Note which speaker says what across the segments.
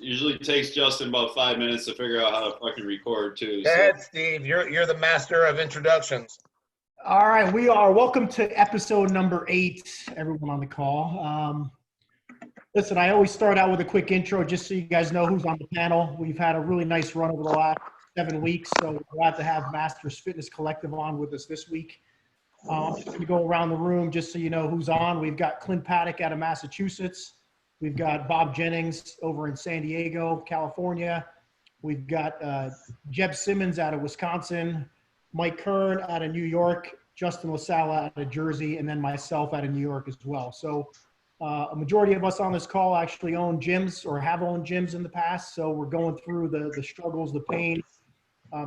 Speaker 1: Usually takes Justin about 5 minutes to figure out how to fucking record too.
Speaker 2: Go ahead, Steve. You're the master of introductions.
Speaker 3: All right, we are. Welcome to episode number 8, everyone on the call. Listen, I always start out with a quick intro just so you guys know who's on the panel. We've had a really nice run over the last 7 weeks, so we're glad to have Masters Fitness Collective on with us this week. I'm just going to go around the room just so you know who's on. We've got Clint Paddock out of Massachusetts. We've got Bob Jennings over in San Diego, California. We've got Jeb Simmons out of Wisconsin, Mike Kern out of New York, Justin LaSalle out of Jersey, and then myself out of New York as well. So a majority of us on this call actually own gyms or have owned gyms in the past. So we're going through the struggles, the pain,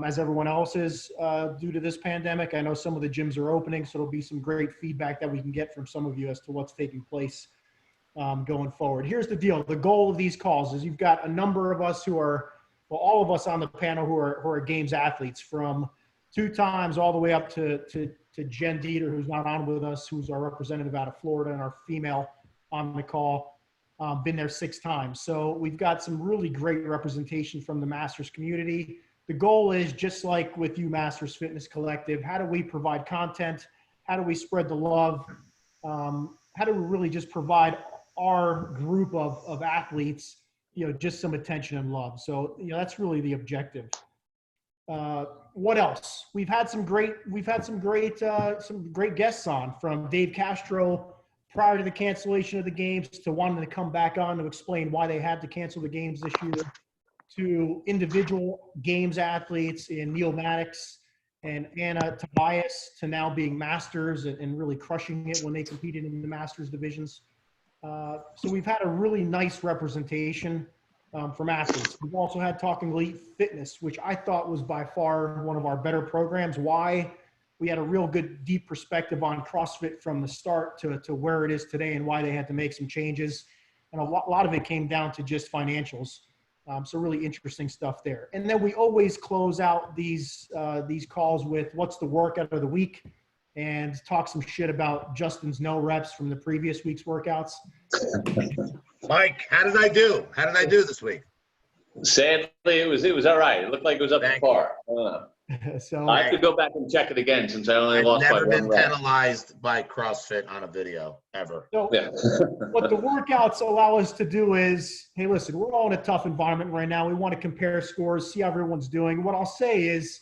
Speaker 3: as everyone else is due to this pandemic. I know some of the gyms are opening, so there'll be some great feedback that we can get from some of you as to what's taking place going forward. Here's the deal. The goal of these calls is you've got a number of us who are, well, all of us on the panel who are games athletes, from 2 times all the way up to Jen Dieter, who's not on with us, who's our representative out of Florida and our female on the call, been there 6 times. So we've got some really great representation from the Masters community. The goal is, just like with you, Masters Fitness Collective, how do we provide content? How do we spread the love? How do we really just provide our group of athletes, just some attention and love? So, that's really the objective. What else? We've had some great guests on, from Dave Castro prior to the cancellation of the games to wanting to come back on to explain why they had to cancel the games this year, to individual games athletes in Neil Maddox and Anna Tobias, to now being masters and really crushing it when they competed in the masters divisions. So we've had a really nice representation from athletes. We've also had Talking Elite Fitness, which I thought was by far one of our better programs. Why? We had a real good, deep perspective on CrossFit from the start to where it is today, and why they had to make some changes. And a lot of it came down to just financials. So really interesting stuff there. And then we always close out these calls with what's the workout of the week, and talk some shit about Justin's no reps from the previous week's workouts.
Speaker 2: Mike, how did I do? How did I do this week?
Speaker 4: Sadly, it was all right. It looked like it was up to par.
Speaker 3: So
Speaker 4: I have to go back and check it again, since I only
Speaker 2: I've
Speaker 4: lost by
Speaker 2: never
Speaker 4: 1
Speaker 2: been
Speaker 4: rep.
Speaker 2: penalized by CrossFit on a video, ever.
Speaker 3: So
Speaker 4: Yeah.
Speaker 3: what the workouts allow us to do is, hey, listen, we're all in a tough environment right now. We want to compare scores, see how everyone's doing. What I'll say is,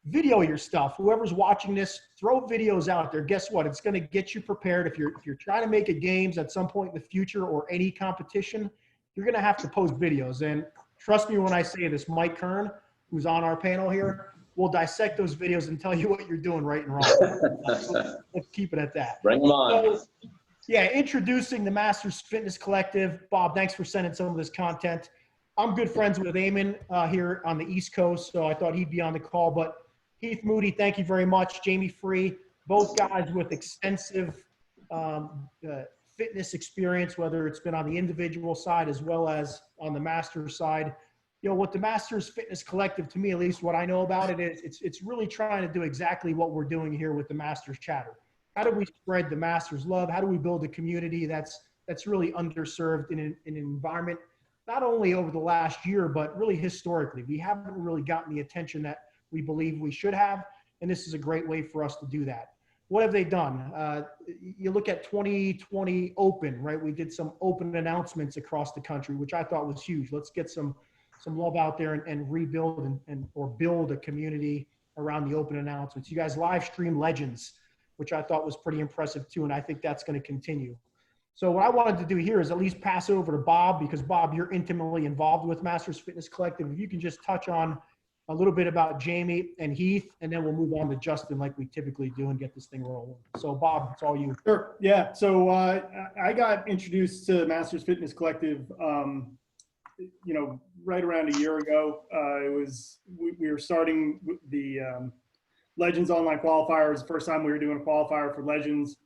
Speaker 3: video your stuff. Whoever's watching this, throw videos out there. Guess what? It's going to get you prepared. If you're trying to make it games at some point in the future, or any competition, you're going to have to post videos. And trust me when I say this, Mike Kern, who's on our panel here, will dissect those videos and tell you what you're doing right and wrong. Let's keep it at that.
Speaker 4: Bring them on.
Speaker 3: So, yeah, introducing the Masters Fitness Collective. Bob, thanks for sending some of this content. I'm good friends with Eamon here on the East Coast, so I thought he'd be on the call. But Heath, Moody, thank you very much. Jamie Free, both guys with extensive fitness experience, whether it's been on the individual side as well as on the Masters side. What the Masters Fitness Collective, to me at least, what I know about it is, it's really trying to do exactly what we're doing here with the Masters Chatter. How do we spread the Masters love? How do we build a community that's really underserved in an environment, not only over the last year, but really historically? We haven't really gotten the attention that we believe we should have, and this is a great way for us to do that. What have they done? You look at 2020 Open, right? We did some open announcements across the country, which I thought was huge. Let's get some love out there and rebuild or build a community around the open announcements. You guys live stream Legends, which I thought was pretty impressive too, and I think that's going to continue. So what I wanted to do here is at least pass over to Bob, because Bob, you're intimately involved with Masters Fitness Collective. If you can just touch on a little bit about Jamie and Heath, and then we'll move on to Justin like we typically do and get this thing rolling. So Bob, it's all you.
Speaker 5: Sure. Yeah. So I got introduced to Masters Fitness Collective, right around a year ago. We were starting the Legends online qualifier. It was the first time we were doing a qualifier for Legends.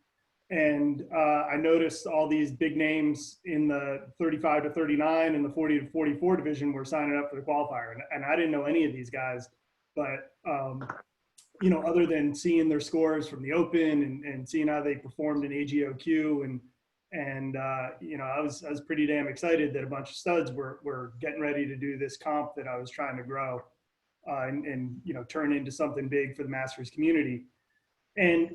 Speaker 5: And I noticed all these big names in the 35 to 39 and the 40 to 44 division were signing up for the qualifier. And I didn't know any of these guys, but, other than seeing their scores from the Open and seeing how they performed in AGOQ And I was pretty damn excited that a bunch of studs were getting ready to do this comp that I was trying to grow and turn into something big for the Masters community. And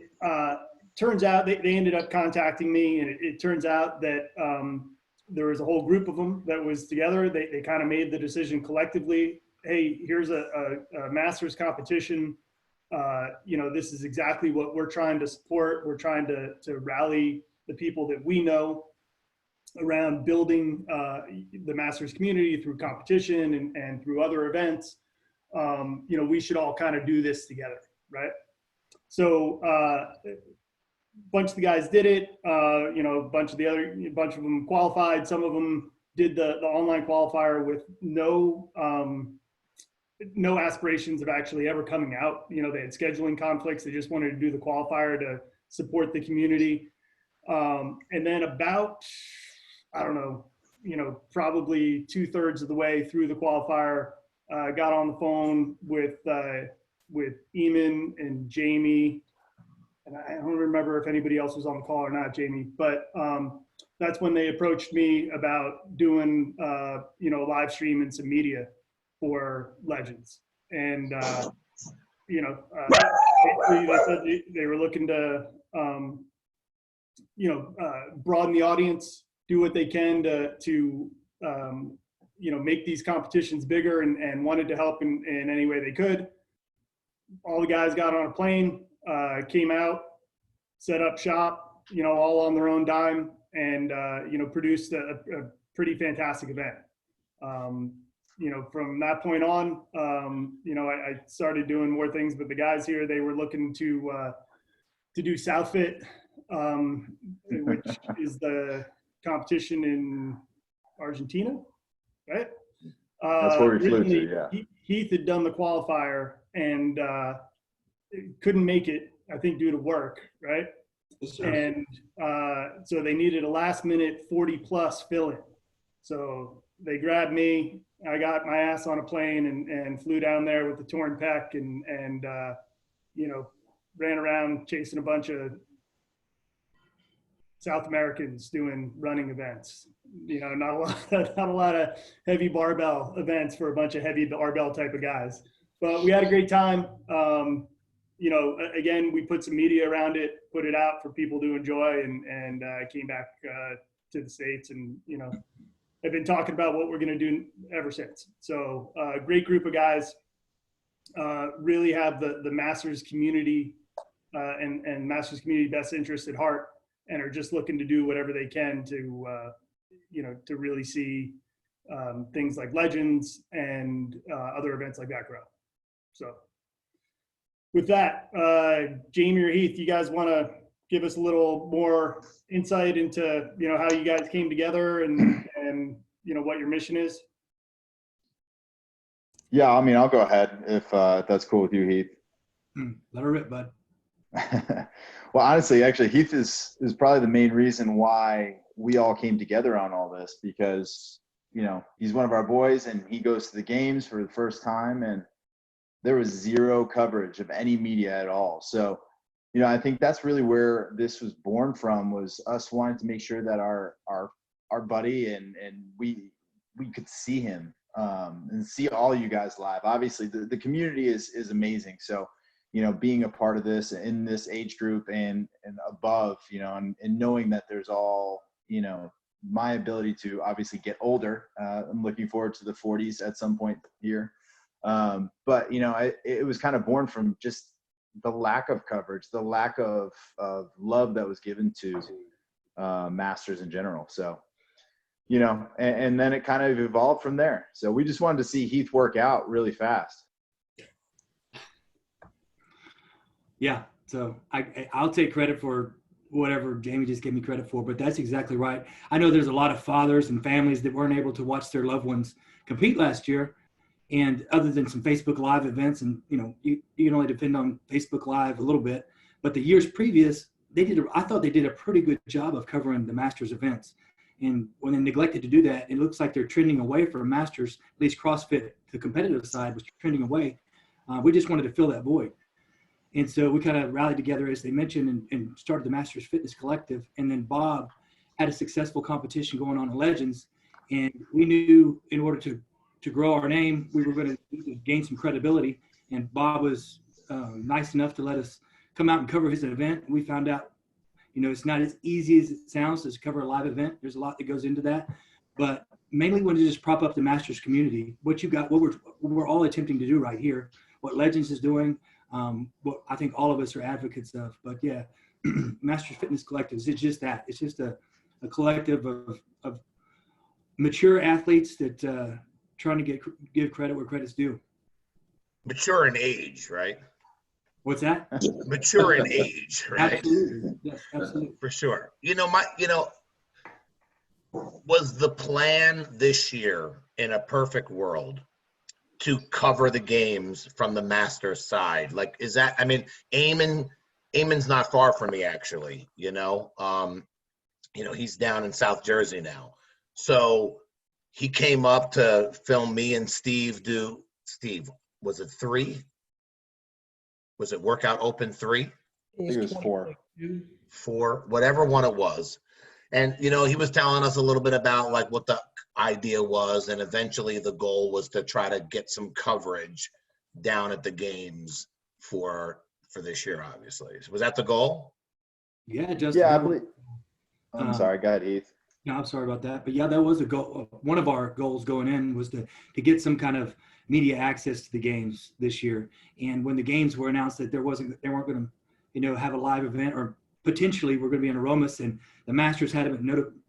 Speaker 5: turns out they ended up contacting me, and it turns out that there was a whole group of them that was together. They kind of made the decision collectively. Hey, here's a Masters competition. This is exactly what we're trying to support. We're trying to rally the people that we know around building the Masters community through competition and through other events. We should all kind of do this together, right? So a bunch of the guys did it. A bunch of them qualified. Some of them did the online qualifier with no aspirations of actually ever coming out. They had scheduling conflicts. They just wanted to do the qualifier to support the community. And then about, probably 2/3 of the way through the qualifier, got on the phone with Eamon and Jamie. And I don't remember if anybody else was on the call or not, Jamie, but that's when they approached me about doing, a live stream and some media for Legends. And, basically they said they were looking to, broaden the audience, do what they can to make these competitions bigger, and wanted to help in any way they could. All the guys got on a plane, came out, set up shop, all on their own dime, and, produced a pretty fantastic event. From that point on, I started doing more things, but the guys here, they were looking to do Southfit, which is the competition in Argentina, right?
Speaker 6: That's where we flew to, yeah.
Speaker 5: Heath had done the qualifier and couldn't make it, I think, due to work, right?
Speaker 1: Yes, sir.
Speaker 5: And so they needed a last minute 40+ fill-in. So they grabbed me. I got my ass on a plane and flew down there with the torn pec and ran around chasing a bunch of South Americans doing running events. Not a lot of heavy barbell events for a bunch of heavy barbell type of guys. But we had a great time. Again, we put some media around it, put it out for people to enjoy, and came back to the States, and I've been talking about what we're going to do ever since. So great group of guys, really have the Masters community and Masters community best interest at heart, and are just looking to do whatever they can to really see things like Legends and other events like that grow. So with that, Jamie or Heath, you guys want to give us a little more insight into, how you guys came together and what your mission is?
Speaker 6: Yeah, I'll go ahead if that's cool with you, Heath.
Speaker 7: Let her rip, bud.
Speaker 6: Well, honestly, actually, Heath is probably the main reason why we all came together on all this, because, he's one of our boys and he goes to the games for the first time, and there was zero coverage of any media at all. So, I think that's really where this was born from, was us wanting to make sure that our buddy and we could see him and see all you guys live. Obviously, the community is amazing. So, being a part of this in this age group and above, and knowing that there's all, my ability to obviously get older. I'm looking forward to the 40s at some point here. But, it was kind of born from just the lack of coverage, the lack of love that was given to Masters in general. So, and then it kind of evolved from there. So we just wanted to see Heath work out really fast.
Speaker 7: Yeah, so I'll take credit for whatever Jamie just gave me credit for, but that's exactly right. I know there's a lot of fathers and families that weren't able to watch their loved ones compete last year, and other than some Facebook Live events, and you can only depend on Facebook Live a little bit, but the years previous, I thought they did a pretty good job of covering the Masters events. And when they neglected to do that, it looks like they're trending away from Masters. At least CrossFit, the competitive side, was trending away. We just wanted to fill that void. And so we kind of rallied together, as they mentioned, and started the Masters Fitness Collective. And then Bob had a successful competition going on in Legends, and we knew in order to grow our name, we were going to gain some credibility. And Bob was nice enough to let us come out and cover his event. We found out, it's not as easy as it sounds to cover a live event. There's a lot that goes into that, but mainly wanted to just prop up the Masters community. What we're all attempting to do right here, what Legends is doing, what I think all of us are advocates of. But yeah, Masters Fitness Collectives, it's just that. It's just a collective of mature athletes that trying to give credit where credit's due.
Speaker 2: Mature in age, right?
Speaker 7: What's that?
Speaker 2: Mature in age, right?
Speaker 7: Absolutely. Yes, absolutely.
Speaker 2: For sure. Was the plan this year in a perfect world to cover the games from the Masters side? Like, is that, I mean, Eamon's not far from me, actually, he's down in South Jersey now. So he came up to film me and Steve Steve, was it 3? Was it Workout Open 3?
Speaker 6: I think it was 4.
Speaker 2: 4, whatever one it was. And, he was telling us a little bit about like what the idea was. And eventually the goal was to try to get some coverage down at the games for this year, obviously. So was that the goal?
Speaker 7: Yeah, Justin.
Speaker 6: Yeah, I believe. I'm sorry, go ahead, Heath.
Speaker 7: No, I'm sorry about that. But yeah, that was a goal. One of our goals going in was to get some kind of media access to the games this year. And when the games were announced that they weren't going to, have a live event, or potentially we're going to be in Aromas, and the Masters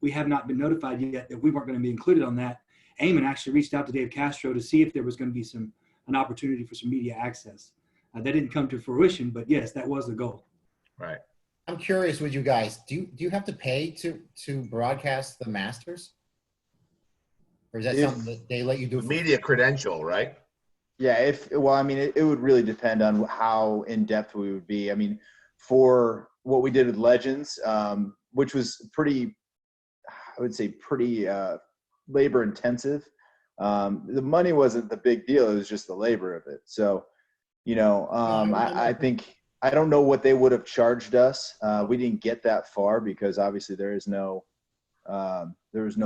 Speaker 7: we have not been notified yet that we weren't going to be included on that. Eamon actually reached out to Dave Castro to see if there was going to be an opportunity for some media access. That didn't come to fruition, but yes, that was the goal.
Speaker 2: Right.
Speaker 8: I'm curious with you guys. Do you have to pay to broadcast the Masters, or is that something that they let you do?
Speaker 2: Media credential, right?
Speaker 6: Yeah. It would really depend on how in depth we would be. I mean, for what we did with Legends, which was pretty labor intensive. The money wasn't the big deal. It was just the labor of it. So, I think, I don't know what they would have charged us. We didn't get that far because obviously there was no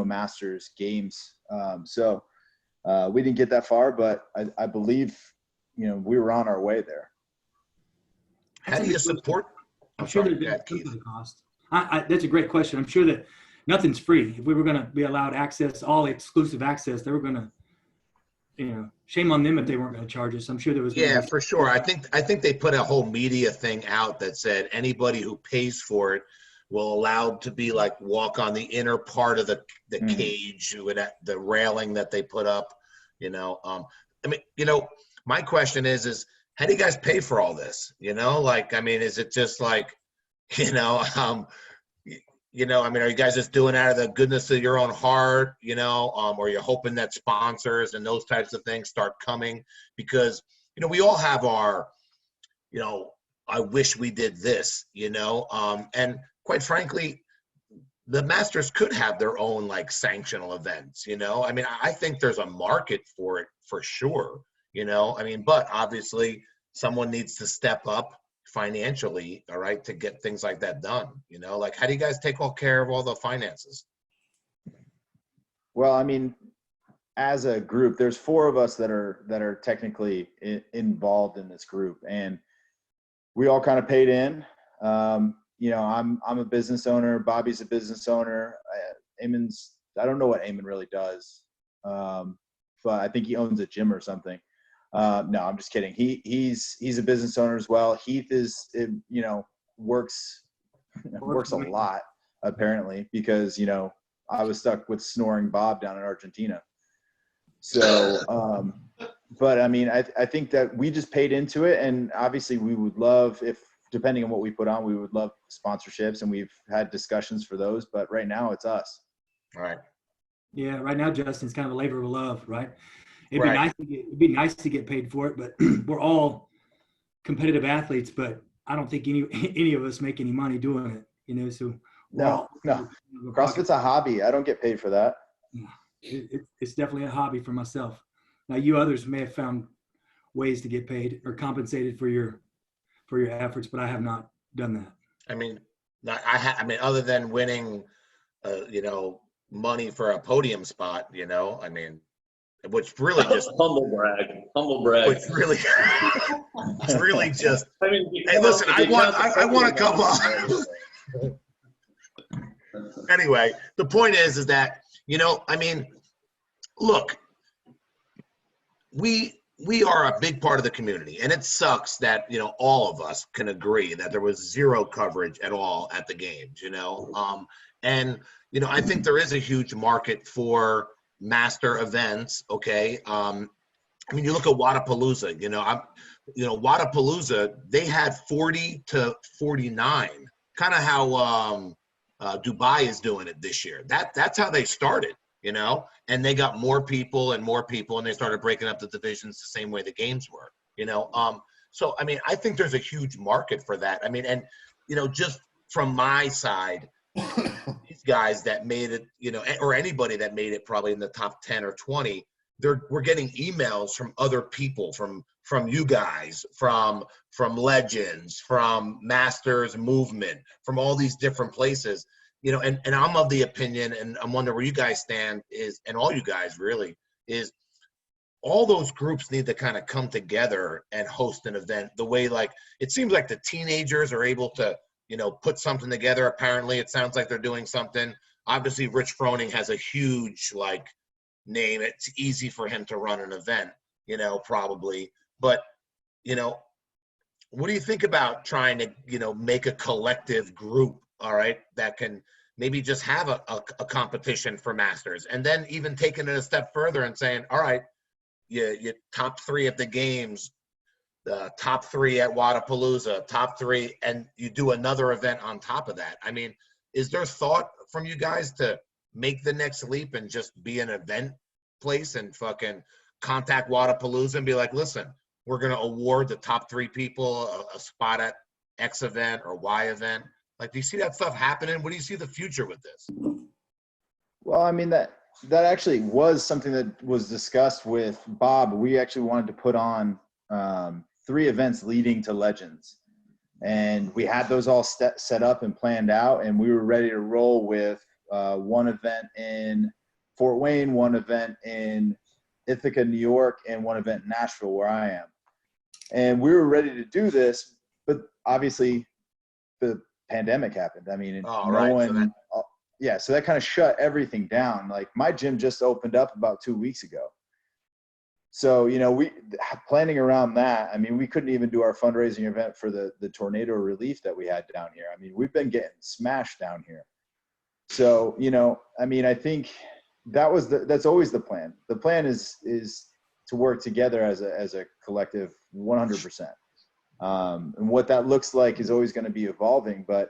Speaker 6: Masters games. So we didn't get that far, but I believe, we were on our way there.
Speaker 2: How do you support?
Speaker 7: I'm sure there'd be some cost. That's a great question. I'm sure that nothing's free. If we were going to be allowed access, all exclusive access, they were going to, shame on them if they weren't going to charge us. I'm sure there was.
Speaker 2: For sure. I think they put a whole media thing out that said anybody who pays for it will allowed to be like walk on the inner part of the cage with the railing that they put up. My question is how do you guys pay for all this? Is it just like, are you guys just doing it out of the goodness of your own heart, or you're hoping that sponsors and those types of things start coming? Because, we all have our, I wish we did this, and quite frankly, the Masters could have their own like sanctional events, I think there's a market for it for sure, but obviously someone needs to step up financially, all right, to get things like that done. How do you guys take all care of all the finances?
Speaker 6: Well, as a group, there's 4 of us that are technically involved in this group, and we all kind of paid in. I'm a business owner. Bobby's a business owner. I don't know what Eamon really does, but I think he owns a gym or something. No, I'm just kidding. He's a business owner as well. Heath works a lot apparently because, I was stuck with snoring Bob down in Argentina. So, but I think that we just paid into it, and obviously we would love, if depending on what we put on, we would love sponsorships, and we've had discussions for those, but right now it's us.
Speaker 2: All right.
Speaker 7: Yeah. Right now, Justin, it's kind of a labor of love, right? It'd be nice to get paid for it, but we're all competitive athletes, but I don't think any of us make any money doing it, so.
Speaker 6: No. CrossFit's a hobby. I don't get paid for that.
Speaker 7: It's definitely a hobby for myself. Now you others may have found ways to get paid or compensated for your efforts, but I have not done that.
Speaker 2: Other than winning money for a podium spot, I mean, which really just,
Speaker 4: Humble brag. Humble brag.
Speaker 2: which really, it's really just,
Speaker 4: I mean,
Speaker 2: hey, listen, I want a couple. Anyway, the point is that, I mean, look, we are a big part of the community, and it sucks that, all of us can agree that there was zero coverage at all at the games, and, I think there is a huge market for master events. Okay. I mean, you look at Wadapalooza, Wadapalooza, they had 40 to 49, kind of how Dubai is doing it this year. That's how they started, and they got more people, and they started breaking up the divisions the same way the games were, So, I mean, I think there's a huge market for that. I mean, and, just from my side, these guys that made it, or anybody that made it probably in the top 10 or 20, we're getting emails from other people, from you guys, from Legends, from Masters Movement, from all these different places, and I'm of the opinion, and I'm wondering where you guys stand and all you guys really is, all those groups need to kind of come together and host an event the way, like, it seems like the teenagers are able to, put something together. Apparently, it sounds like they're doing something. Obviously, Rich Froning has a huge, name. It's easy for him to run an event, probably. But, what do you think about trying to, make a collective group, all right, that can maybe just have a competition for Masters, and then even taking it a step further and saying, all right, you top 3 at the games, the top 3 at Wadapalooza, top 3, and you do another event on top of that. I mean, is there thought from you guys to make the next leap and just be an event place and fucking contact Wadapalooza and be like, listen, we're going to award the top 3 people a spot at X event or Y event? Like, do you see that stuff happening? What do you see the future with this?
Speaker 6: Well, I mean, that actually was something that was discussed with Bob. We actually wanted to put on 3 events leading to Legends, and we had those all set up and planned out, and we were ready to roll with 1 event in Fort Wayne, 1 event in Ithaca, New York, and 1 event in Nashville, where I am. And we were ready to do this, but obviously the pandemic happened. I mean, so that kind of shut everything down. Like, my gym just opened up about 2 weeks ago. So, we planning around that. I mean, we couldn't even do our fundraising event for the tornado relief that we had down here. I mean, we've been getting smashed down here. So, I mean, I think that's always the plan. The plan is to work together as a collective 100%. And what that looks like is always going to be evolving, but,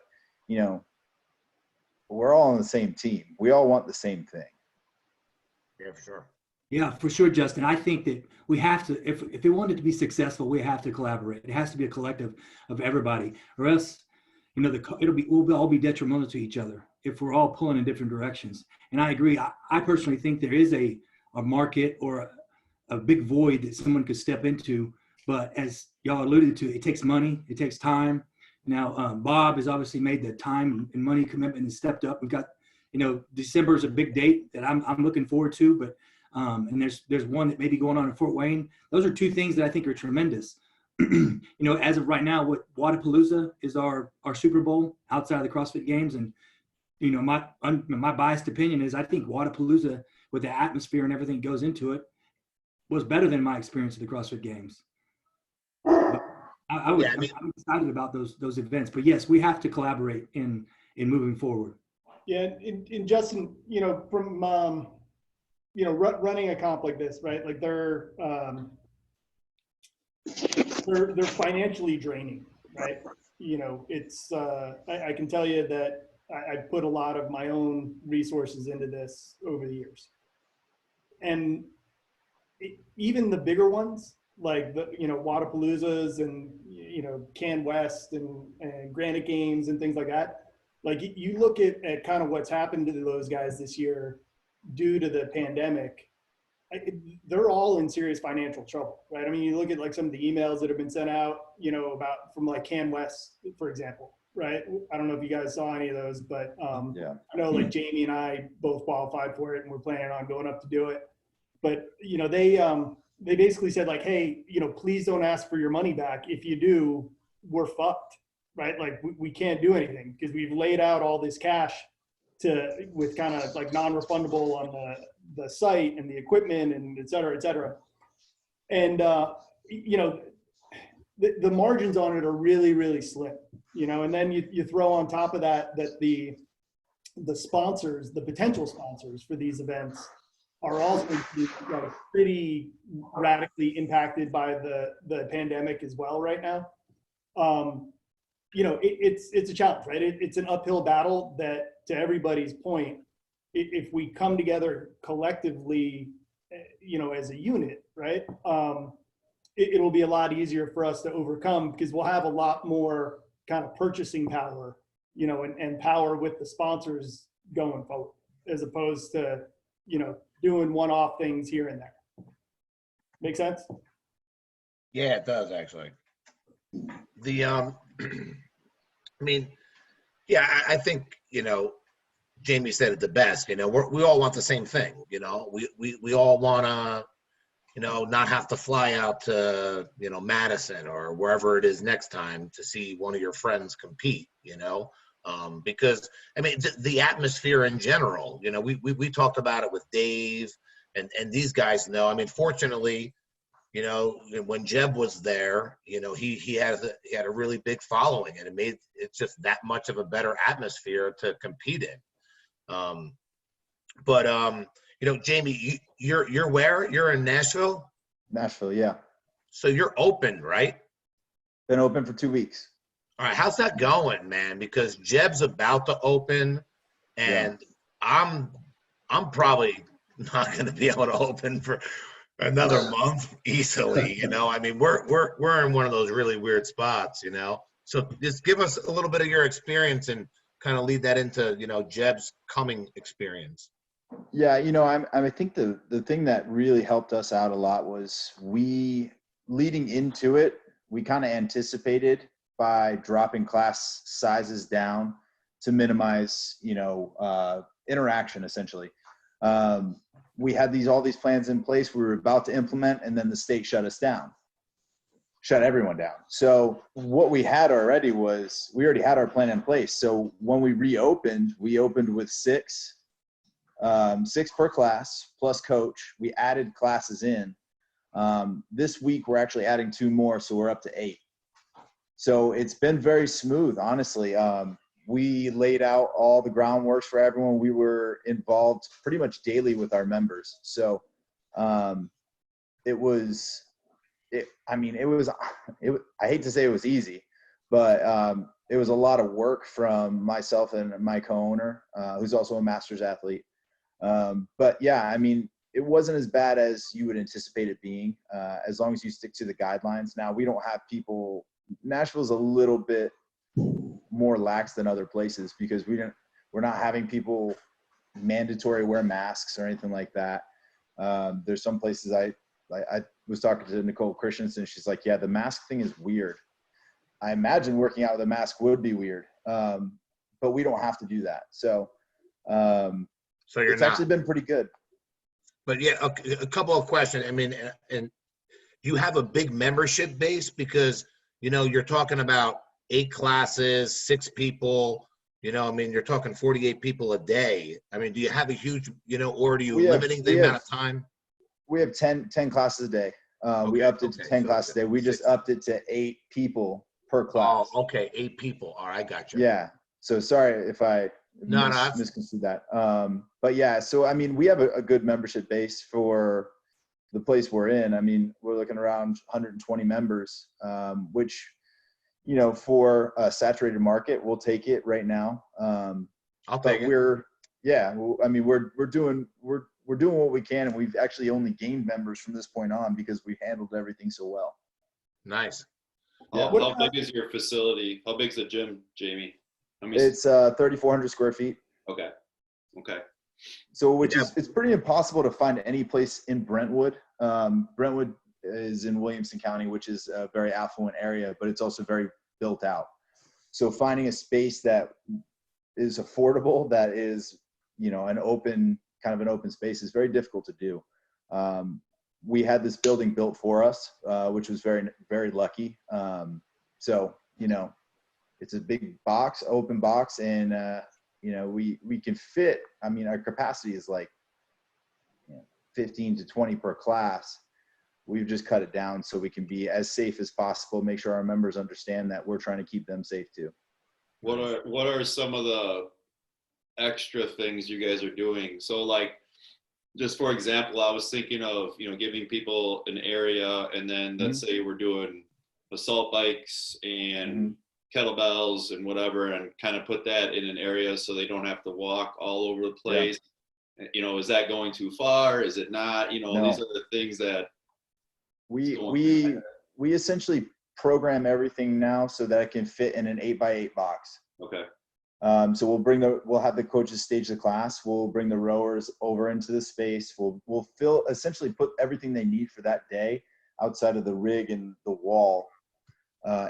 Speaker 6: we're all on the same team. We all want the same thing.
Speaker 2: Yeah, for sure.
Speaker 7: Yeah, for sure, Justin. I think that we have to, if we want it to be successful, we have to collaborate. It has to be a collective of everybody, or else, we'll all be detrimental to each other if we're all pulling in different directions. And I agree. I personally think there is a market or a big void that someone could step into. But as y'all alluded to, it takes money, it takes time. Now, Bob has obviously made the time and money commitment and stepped up. We've got, December is a big date that I'm looking forward to, but and there's one that may be going on in Fort Wayne. Those are 2 things that I think are tremendous. As of right now, what Wadapalooza is our Super Bowl outside of the CrossFit Games, and my biased opinion is I think Wadapalooza, with the atmosphere and everything that goes into it, was better than my experience at the CrossFit Games. I'm excited about those events, but yes, we have to collaborate in moving forward.
Speaker 5: Yeah, and Justin, from running a comp like this, right? Like they're financially draining, right? It's I can tell you that I put a lot of my own resources into this over the years, and even the bigger ones, like the Wadapaloozas and Can West and Granite Games and things like that. Like, you look at kind of what's happened to those guys this year due to the pandemic, they're all in serious financial trouble, right? I mean, you look at like some of the emails that have been sent out, from like Can West, for example. right? I don't know if you guys saw any of those, but
Speaker 6: Yeah.
Speaker 5: I know like Jamie and I both qualified for it, and we're planning on going up to do it. But they basically said like, hey, please don't ask for your money back. If you do, we're fucked, right? Like we can't do anything because we've laid out all this cash with kind of like non-refundable on the site and the equipment and et cetera, et cetera. And the margins on it are really, really slim, and then you throw on top of that the sponsors, the potential sponsors for these events are also pretty radically impacted by the pandemic as well right now. It's a challenge, right? It's an uphill battle that, to everybody's point, if we come together collectively, as a unit, right? It'll be a lot easier for us to overcome because we'll have a lot more kind of purchasing power, and power with the sponsors going forward, as opposed to, doing one-off things here and there. Make sense?
Speaker 2: Yeah, it does actually. I mean, yeah, I think, Jamie said it the best, we all want the same thing, we all want to, not have to fly out to, Madison or wherever it is next time to see one of your friends compete, because I mean, the atmosphere in general, we talked about it with Dave and these guys know. I mean, fortunately, when Jeb was there, he had a really big following, and it made it just that much of a better atmosphere to compete in. Jamie, you're where? You're in Nashville?
Speaker 6: Nashville, yeah.
Speaker 2: So you're open, right?
Speaker 6: Been open for 2 weeks.
Speaker 2: All right, how's that going, man? Because Jeb's about to open, and I'm probably not going to be able to open for another month easily. I mean, we're in one of those really weird spots. So just give us a little bit of your experience and kind of lead that into Jeb's coming experience.
Speaker 6: Yeah, I think the thing that really helped us out a lot was leading into it, we kind of anticipated by dropping class sizes down to minimize, interaction essentially. We had all these plans in place we were about to implement, and then the state shut everyone down. So what we had already was we already had our plan in place. So when we opened with six per class plus coach. We added classes in. This week we're actually adding 2 more, so we're up to 8. So it's been very smooth, honestly. We laid out all the groundwork for everyone. We were involved pretty much daily with our members. So I hate to say it was easy, but it was a lot of work from myself and my co-owner, who's also a master's athlete. But yeah, I mean, it wasn't as bad as you would anticipate it being, as long as you stick to the guidelines. Now, we don't have people, Nashville's a little bit more lax than other places because we're not having people mandatory wear masks or anything like that. There's some places I was talking to Nicole Christensen. She's like, yeah, the mask thing is weird. I imagine working out with a mask would be weird. But we don't have to do that. So it's actually been pretty good.
Speaker 2: But yeah, a couple of questions. I mean, and you have a big membership base because, you're talking about 8 classes, 6 people, I mean, you're talking 48 people a day. I mean, do you have a huge, or are you limiting the amount of time?
Speaker 6: We have 10 classes a day. We upped it to 10 classes a day. We just upped it to 8 people per class.
Speaker 2: Oh, okay. 8 people. All right, I got you.
Speaker 6: Yeah. So sorry if I misconstrued that. But yeah, so I mean, we have a good membership base for the place we're in. I mean, we're looking around 120 members, which, for a saturated market, we'll take it right now.
Speaker 2: I'll take it.
Speaker 6: I mean, we're doing what we can, and we've actually only gained members from this point on because we've handled everything so well.
Speaker 2: Nice.
Speaker 1: Yeah. How big is your facility? How big's the gym, Jamie?
Speaker 6: It's 3,400 square feet.
Speaker 1: Okay.
Speaker 6: So it's pretty impossible to find any place in Brentwood. Brentwood is in Williamson County, which is a very affluent area, but it's also very built out. So finding a space that is affordable, that is, an open space is very difficult to do. We had this building built for us, which was very, very lucky. So, it's a big box, open box, and, we can fit, our capacity is like 15 to 20 per class. We've just cut it down so we can be as safe as possible, make sure our members understand that we're trying to keep them safe too.
Speaker 1: What are some of the extra things you guys are doing? So like, just for example, I was thinking of, giving people an area, and then let's say we're doing assault bikes and kettlebells and whatever, and kind of put that in an area so they don't have to walk all over the place. Yeah. Is that going too far? Is it not? No. These are the things that
Speaker 6: we essentially program everything now so that it can fit in an 8x8 box.
Speaker 1: Okay.
Speaker 6: So we'll have the coaches stage the class. We'll bring the rowers over into the space. We'll essentially put everything they need for that day outside of the rig and the wall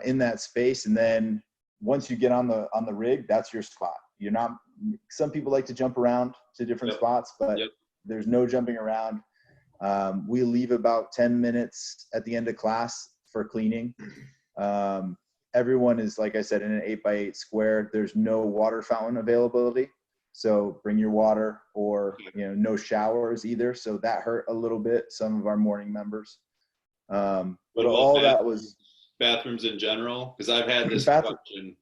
Speaker 6: in that space. And then once you get on the rig, that's your spot. Some people like to jump around to different spots, but there's no jumping around. We leave about 10 minutes at the end of class for cleaning. Everyone is, like I said, in an 8x8 square. There's no water fountain availability. So bring your water, or, no showers either. So that hurt a little bit, some of our morning members. But all that was
Speaker 1: bathrooms in general. Cause I've had this question.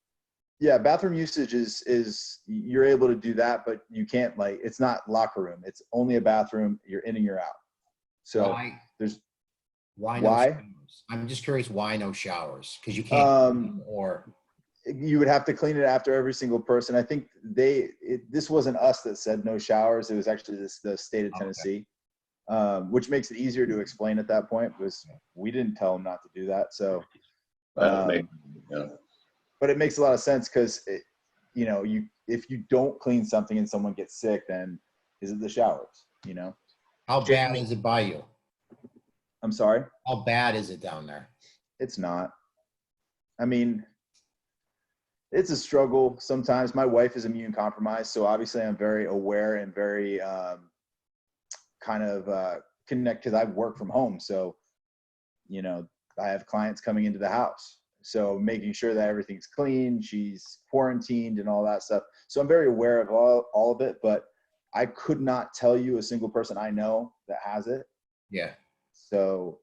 Speaker 6: Yeah. Bathroom usage is you're able to do that, but you can't, it's not locker room. It's only a bathroom. You're in and you're out. So why?
Speaker 8: I'm just curious why no showers? Because you can't or
Speaker 6: you would have to clean it after every single person. I think this wasn't us that said no showers. It was actually the state of Tennessee, which makes it easier to explain at that point, because we didn't tell them not to do that. So, but it makes a lot of sense, because if you don't clean something and someone gets sick, then is it the showers?
Speaker 8: How bad is it by you?
Speaker 6: I'm sorry?
Speaker 8: How bad is it down there?
Speaker 6: It's not. It's a struggle sometimes. My wife is immune compromised, so obviously I'm very aware and very connect, because I work from home. So, I have clients coming into the house. So making sure that everything's clean, she's quarantined and all that stuff. So I'm very aware of all of it, but I could not tell you a single person I know that has it.
Speaker 8: Yeah.
Speaker 6: So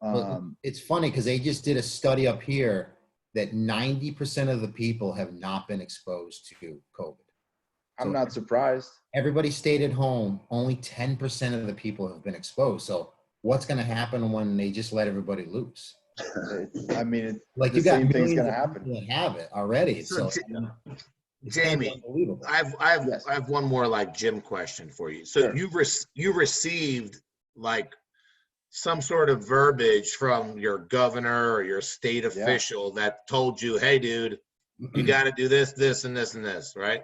Speaker 8: it's funny because they just did a study up here that 90% of the people have not been exposed to COVID.
Speaker 6: I'm not surprised.
Speaker 8: Everybody stayed at home. Only 10% of the people have been exposed. So what's going to happen when they just let everybody loose?
Speaker 6: Like the same thing's going to happen.
Speaker 8: That have it already. So
Speaker 2: Jamie, I have one more gym question for you. So sure. you received some sort of verbiage from your governor or your state official that told you, hey, dude, you got to do this, this, and this, and this, right?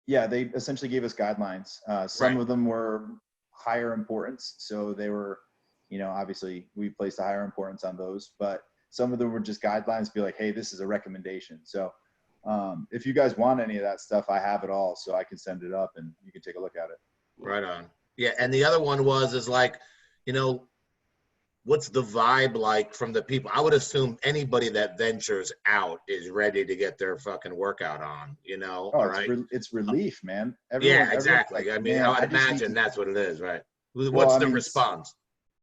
Speaker 6: Yeah, they essentially gave us guidelines. Some of them were higher importance. So they were, obviously we placed a higher importance on those, but some of them were just guidelines, be like, hey, this is a recommendation. So if you guys want any of that stuff, I have it all. So I can send it up and you can take a look at it.
Speaker 2: Right on. Yeah. And the other one is what's the vibe like from the people? I would assume anybody that ventures out is ready to get their fucking workout on, right?
Speaker 6: It's relief, man.
Speaker 2: Exactly. I would imagine that's what it is, right? What's the response?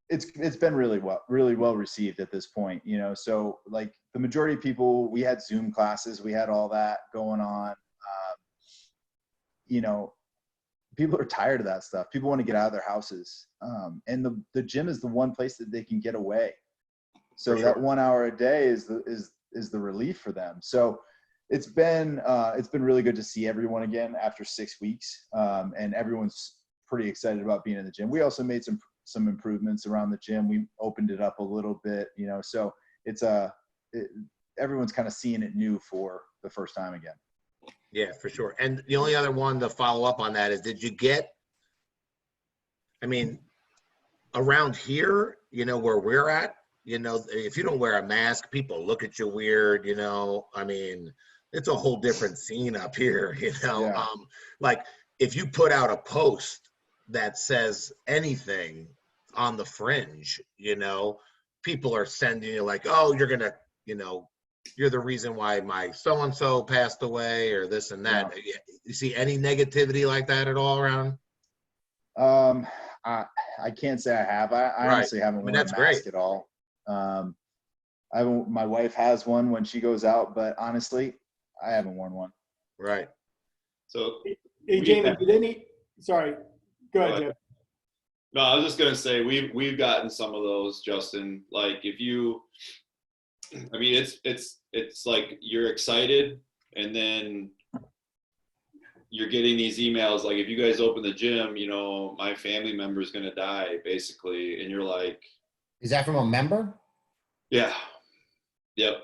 Speaker 6: It's been really well received at this point, so the majority of people, we had Zoom classes, we had all that going on. People are tired of that stuff. People want to get out of their houses. And the gym is the one place that they can get away. So that 1 hour a day is the relief for them. So it's been really good to see everyone again after 6 weeks. And everyone's pretty excited about being in the gym. We also made some improvements around the gym. We opened it up a little bit, so everyone's kind of seeing it new for the first time again.
Speaker 2: Yeah, for sure. And the only other one to follow up on that is, did you get, around here, where we're at, if you don't wear a mask, people look at you weird, it's a whole different scene up here, you know.
Speaker 6: Yeah.
Speaker 2: Like if you put out a post that says anything on the fringe, you know, people are sending you like, oh, you're gonna, you know, you're the reason why my so and so passed away or this and that. You see any negativity like that at all around?
Speaker 6: I can't say I have. I
Speaker 2: Right.
Speaker 6: honestly haven't
Speaker 2: I mean,
Speaker 6: worn a
Speaker 2: that's
Speaker 6: mask
Speaker 2: great.
Speaker 6: at all. I haven't, my wife has one when she goes out, but honestly, I haven't worn one.
Speaker 2: Right.
Speaker 1: So,
Speaker 5: Hey, Jamie, did any, sorry, go ahead, Jeff.
Speaker 1: no, I was just gonna say we've gotten some of those, Justin. Like if you, I mean, it's like you're excited, and then you're getting these emails like, if you guys open the gym, you know, my family member is gonna die, basically, and you're like,
Speaker 8: Is that from a member?
Speaker 1: yeah, yep.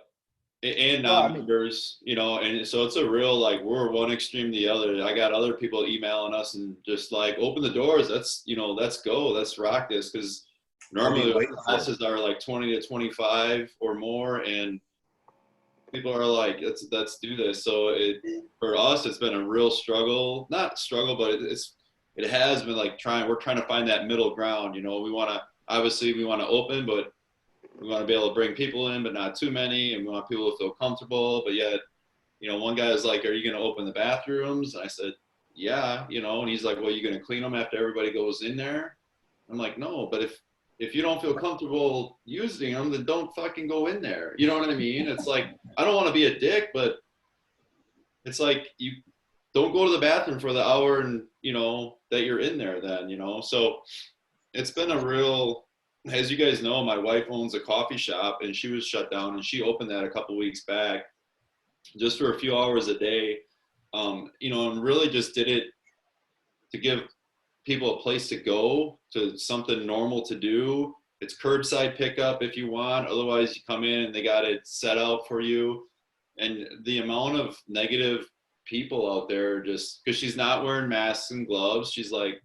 Speaker 1: And
Speaker 6: Well, I mean-
Speaker 1: non-members, you know, and so it's a real, like, we're one extreme to the other. I got other people emailing us and just like, open the doors. Let's, you know, let's go. Let's rock this. Because normally the classes are like 20 to 25 or more, and people are like, let's do this. So for us, it's been a real struggle. Not struggle, but it has been like we're trying to find that middle ground. You know, we want to open, but we want to be able to bring people in, but not too many. And we want people to feel comfortable. But yet, you know, one guy was like, are you going to open the bathrooms? And I said, yeah, you know, and he's like, well, you going to clean them after everybody goes in there? I'm like, no, but if you don't feel comfortable using them, then don't fucking go in there. You know what I mean? It's like, I don't want to be a dick, but it's like, you don't go to the bathroom for the hour and, you know, that you're in there then, you know? So it's been a real, as you guys know, my wife owns a coffee shop, and she was shut down, and she opened that a couple weeks back just for a few hours a day. You know, and really just did it to give people a place to go, to something normal to do. It's curbside pickup if you want. Otherwise, you come in and they got it set out for you. And the amount of negative people out there, just because she's not wearing masks and gloves, she's like,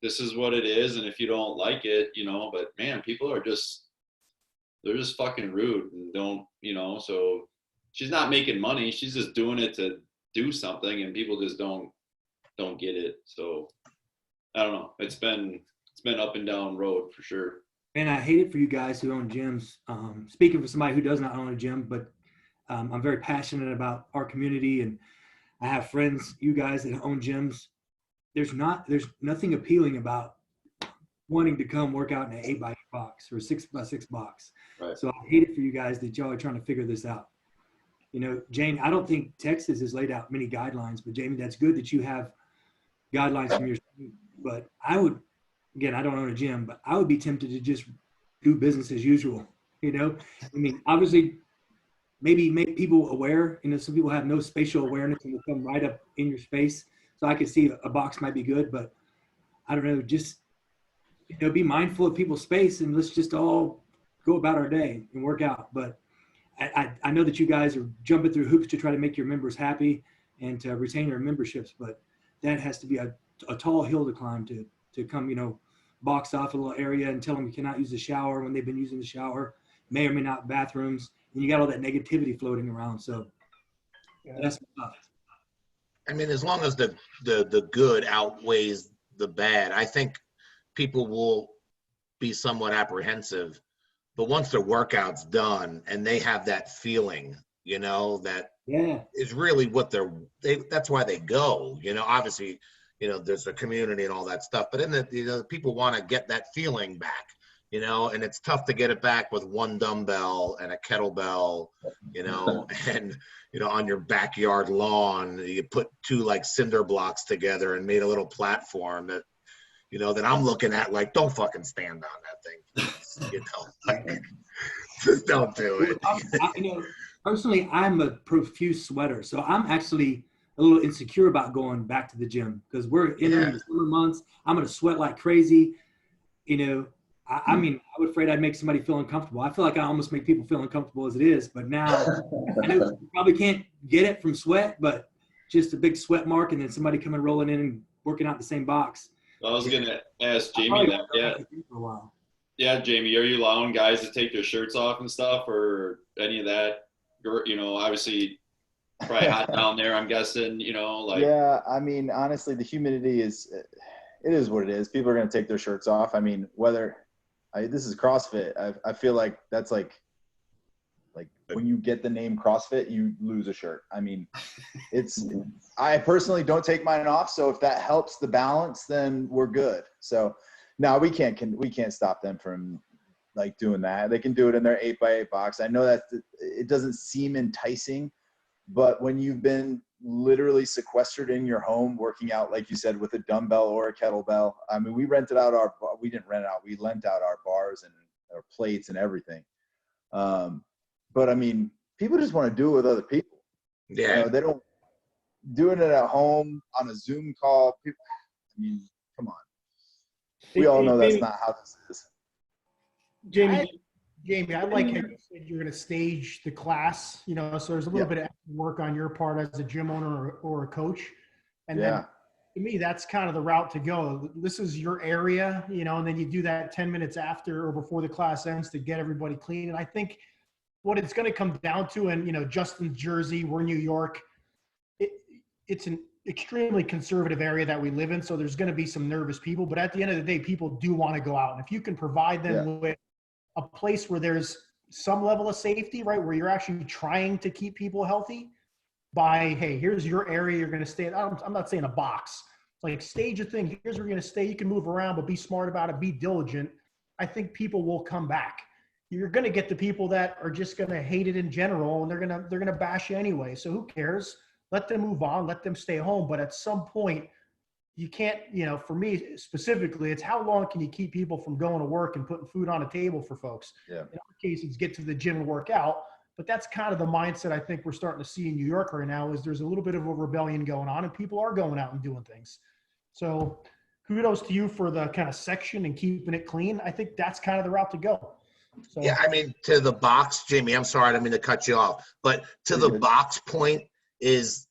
Speaker 1: this is what it is, and if you don't like it, you know, but man, people are just, they're just fucking rude and don't, you know, so she's not making money, she's just doing it to do something, and people just don't get it. So I don't know, it's been up and down road for sure.
Speaker 7: And I hate it for you guys who own gyms. Speaking for somebody who does not own a gym, but I'm very passionate about our community, and I have friends, you guys that own gyms. There's nothing appealing about wanting to come work out in an 8x8 box or a 6x6 box.
Speaker 1: Right.
Speaker 7: So I hate it for you guys that y'all are trying to figure this out. You know, Jane, I don't think Texas has laid out many guidelines, but Jamie, that's good that you have guidelines from your state. But I would, again, I don't own a gym, but I would be tempted to just do business as usual. You know, I mean, obviously, maybe make people aware. You know, some people have no spatial awareness and will come right up in your space. So I could see a box might be good, but I don't know, just, you know, be mindful of people's space, and let's just all go about our day and work out. But I know that you guys are jumping through hoops to try to make your members happy and to retain their memberships, but that has to be a tall hill to climb to come, you know, box off a little area and tell them you cannot use the shower when they've been using the shower, may or may not bathrooms, and you got all that negativity floating around. So that's tough.
Speaker 2: I mean, as long as the good outweighs the bad, I think people will be somewhat apprehensive. But once their workout's done and they have that feeling, you know, that is really what that's why they go. You know, obviously, you know, there's a community and all that stuff, but you know, people want to get that feeling back, you know, and it's tough to get it back with one dumbbell and a kettlebell, you know, and, you know, on your backyard lawn, you put two like cinder blocks together and made a little platform that, you know, that I'm looking at like, don't fucking stand on that thing, you know, like, just don't do it.
Speaker 7: You know, personally, I'm a profuse sweater, so I'm actually a little insecure about going back to the gym because we're entering the summer months. I'm going to sweat like crazy. You know, I mean, I was afraid I'd make somebody feel uncomfortable. I feel like I almost make people feel uncomfortable as it is, but now I know you probably can't get it from sweat, but just a big sweat mark and then somebody coming rolling in and working out the same box.
Speaker 1: I was going to ask Jamie that.
Speaker 7: For a while.
Speaker 1: Yeah, Jamie, are you allowing guys to take their shirts off and stuff, or any of that? You know, obviously probably hot down there, I'm guessing, you know, like.
Speaker 6: Yeah, I mean, honestly, the humidity it is what it is. People are going to take their shirts off. I mean, this is CrossFit. I feel like that's like when you get the name CrossFit, you lose a shirt. I mean, I personally don't take mine off. So if that helps the balance, then we're good. So now we can't stop them from like doing that. They can do it in their 8x8 box. I know that it doesn't seem enticing, but when you've been literally sequestered in your home, working out, like you said, with a dumbbell or a kettlebell. I mean, we didn't rent out, we lent out our bars and our plates and everything. But I mean, people just want to do it with other people.
Speaker 2: Yeah.
Speaker 6: You know, they don't doing it at home on a Zoom call. People, I mean, come on. We all know that's not how this is.
Speaker 3: Jamie, I like how you said you're going to stage the class, you know, so there's a little bit of work on your part as a gym owner or a coach. And then to me, that's kind of the route to go. This is your area, you know, and then you do that 10 minutes after or before the class ends to get everybody clean. And I think what it's going to come down to, and, you know, Justin's Jersey, we're New York, it's an extremely conservative area that we live in. So there's going to be some nervous people, but at the end of the day, people do want to go out. And if you can provide them with a place where there's some level of safety, right, where you're actually trying to keep people healthy by, hey, here's your area you're going to stay in. I'm not saying a box. It's like stage a thing. Here's where you're going to stay. You can move around, but be smart about it. Be diligent. I think people will come back. You're going to get the people that are just going to hate it in general, and they're going to bash you anyway. So who cares? Let them move on. Let them stay home. But at some point, you can't, you know, for me specifically, it's how long can you keep people from going to work and putting food on a table for folks?
Speaker 6: Yeah.
Speaker 3: In our cases, get to the gym and work out. But that's kind of the mindset I think we're starting to see in New York right now is there's a little bit of a rebellion going on and people are going out and doing things. So kudos to you for the kind of section and keeping it clean. I think that's kind of the route to go. So,
Speaker 2: yeah, I mean, to the box, Jamie, I'm sorry, I didn't mean to cut you off, but to the box point is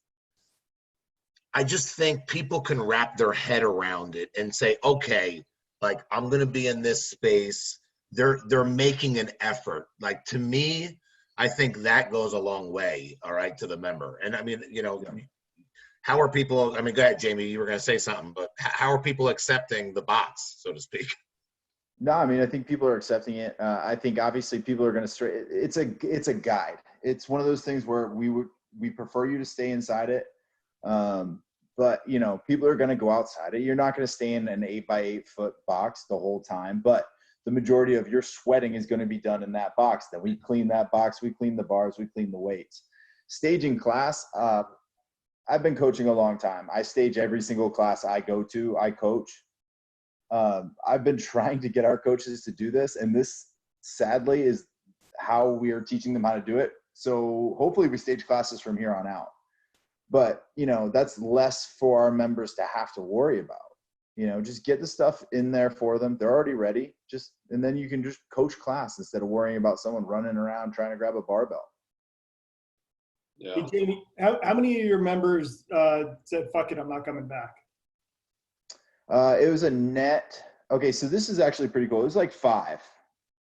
Speaker 2: I just think people can wrap their head around it and say, okay, like I'm going to be in this space. They're making an effort. Like to me, I think that goes a long way. All right. To the member. And I mean, you know, how are people, I mean, go ahead, Jamie, you were going to say something, but how are people accepting the box, so to speak?
Speaker 6: No, I mean, I think people are accepting it. I think obviously people are going to it's a guide. It's one of those things where we prefer you to stay inside it. But you know, people are going to go outside it. You're not going to stay in an 8x8 foot box the whole time, but the majority of your sweating is going to be done in that box. Then we clean that box, we clean the bars, we clean the weights. Staging class, I've been coaching a long time. I stage every single class I go to, I coach. I've been trying to get our coaches to do this, and this sadly is how we are teaching them how to do it. So hopefully we stage classes from here on out. But, you know, that's less for our members to have to worry about. You know, just get the stuff in there for them. They're already ready. And then you can just coach class instead of worrying about someone running around trying to grab a barbell.
Speaker 1: Yeah.
Speaker 5: Hey, Jamie, how many of your members said, fuck it, I'm not coming back?
Speaker 6: It was a net. Okay, so this is actually pretty cool. It was like 5.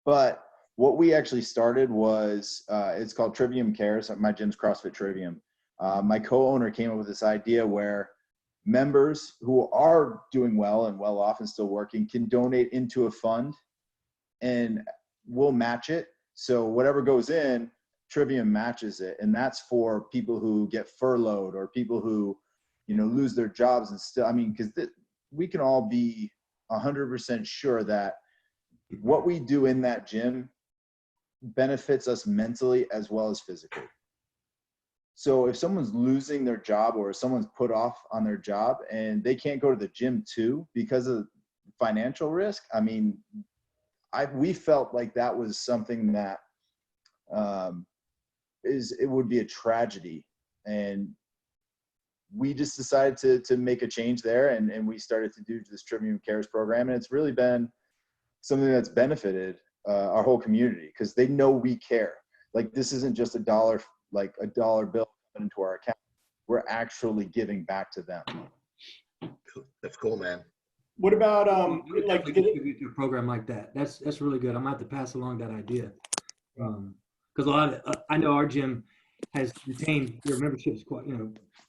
Speaker 6: But what we actually started was, it's called Trivium Cares. My gym's CrossFit Trivium. My co-owner came up with this idea where members who are doing well and well off and still working can donate into a fund and we'll match it. So whatever goes in, Trivium matches it. And that's for people who get furloughed or people who, you know, lose their jobs and still, I mean, because we can all be 100% sure that what we do in that gym benefits us mentally as well as physically. So if someone's losing their job or someone's put off on their job and they can't go to the gym too because of financial risk, I mean, we felt like that was something that it would be a tragedy. And we just decided to make a change there, and we started to do this Trivium Cares program, and it's really been something that's benefited our whole community because they know we care. Like this isn't just a dollar bill coming into our account. We're actually giving back to them.
Speaker 2: That's cool, man.
Speaker 5: What about
Speaker 7: like contribute to a program like that? That's really good. I'm gonna have to pass along that idea because a lot of I know our gym has retained their memberships quite,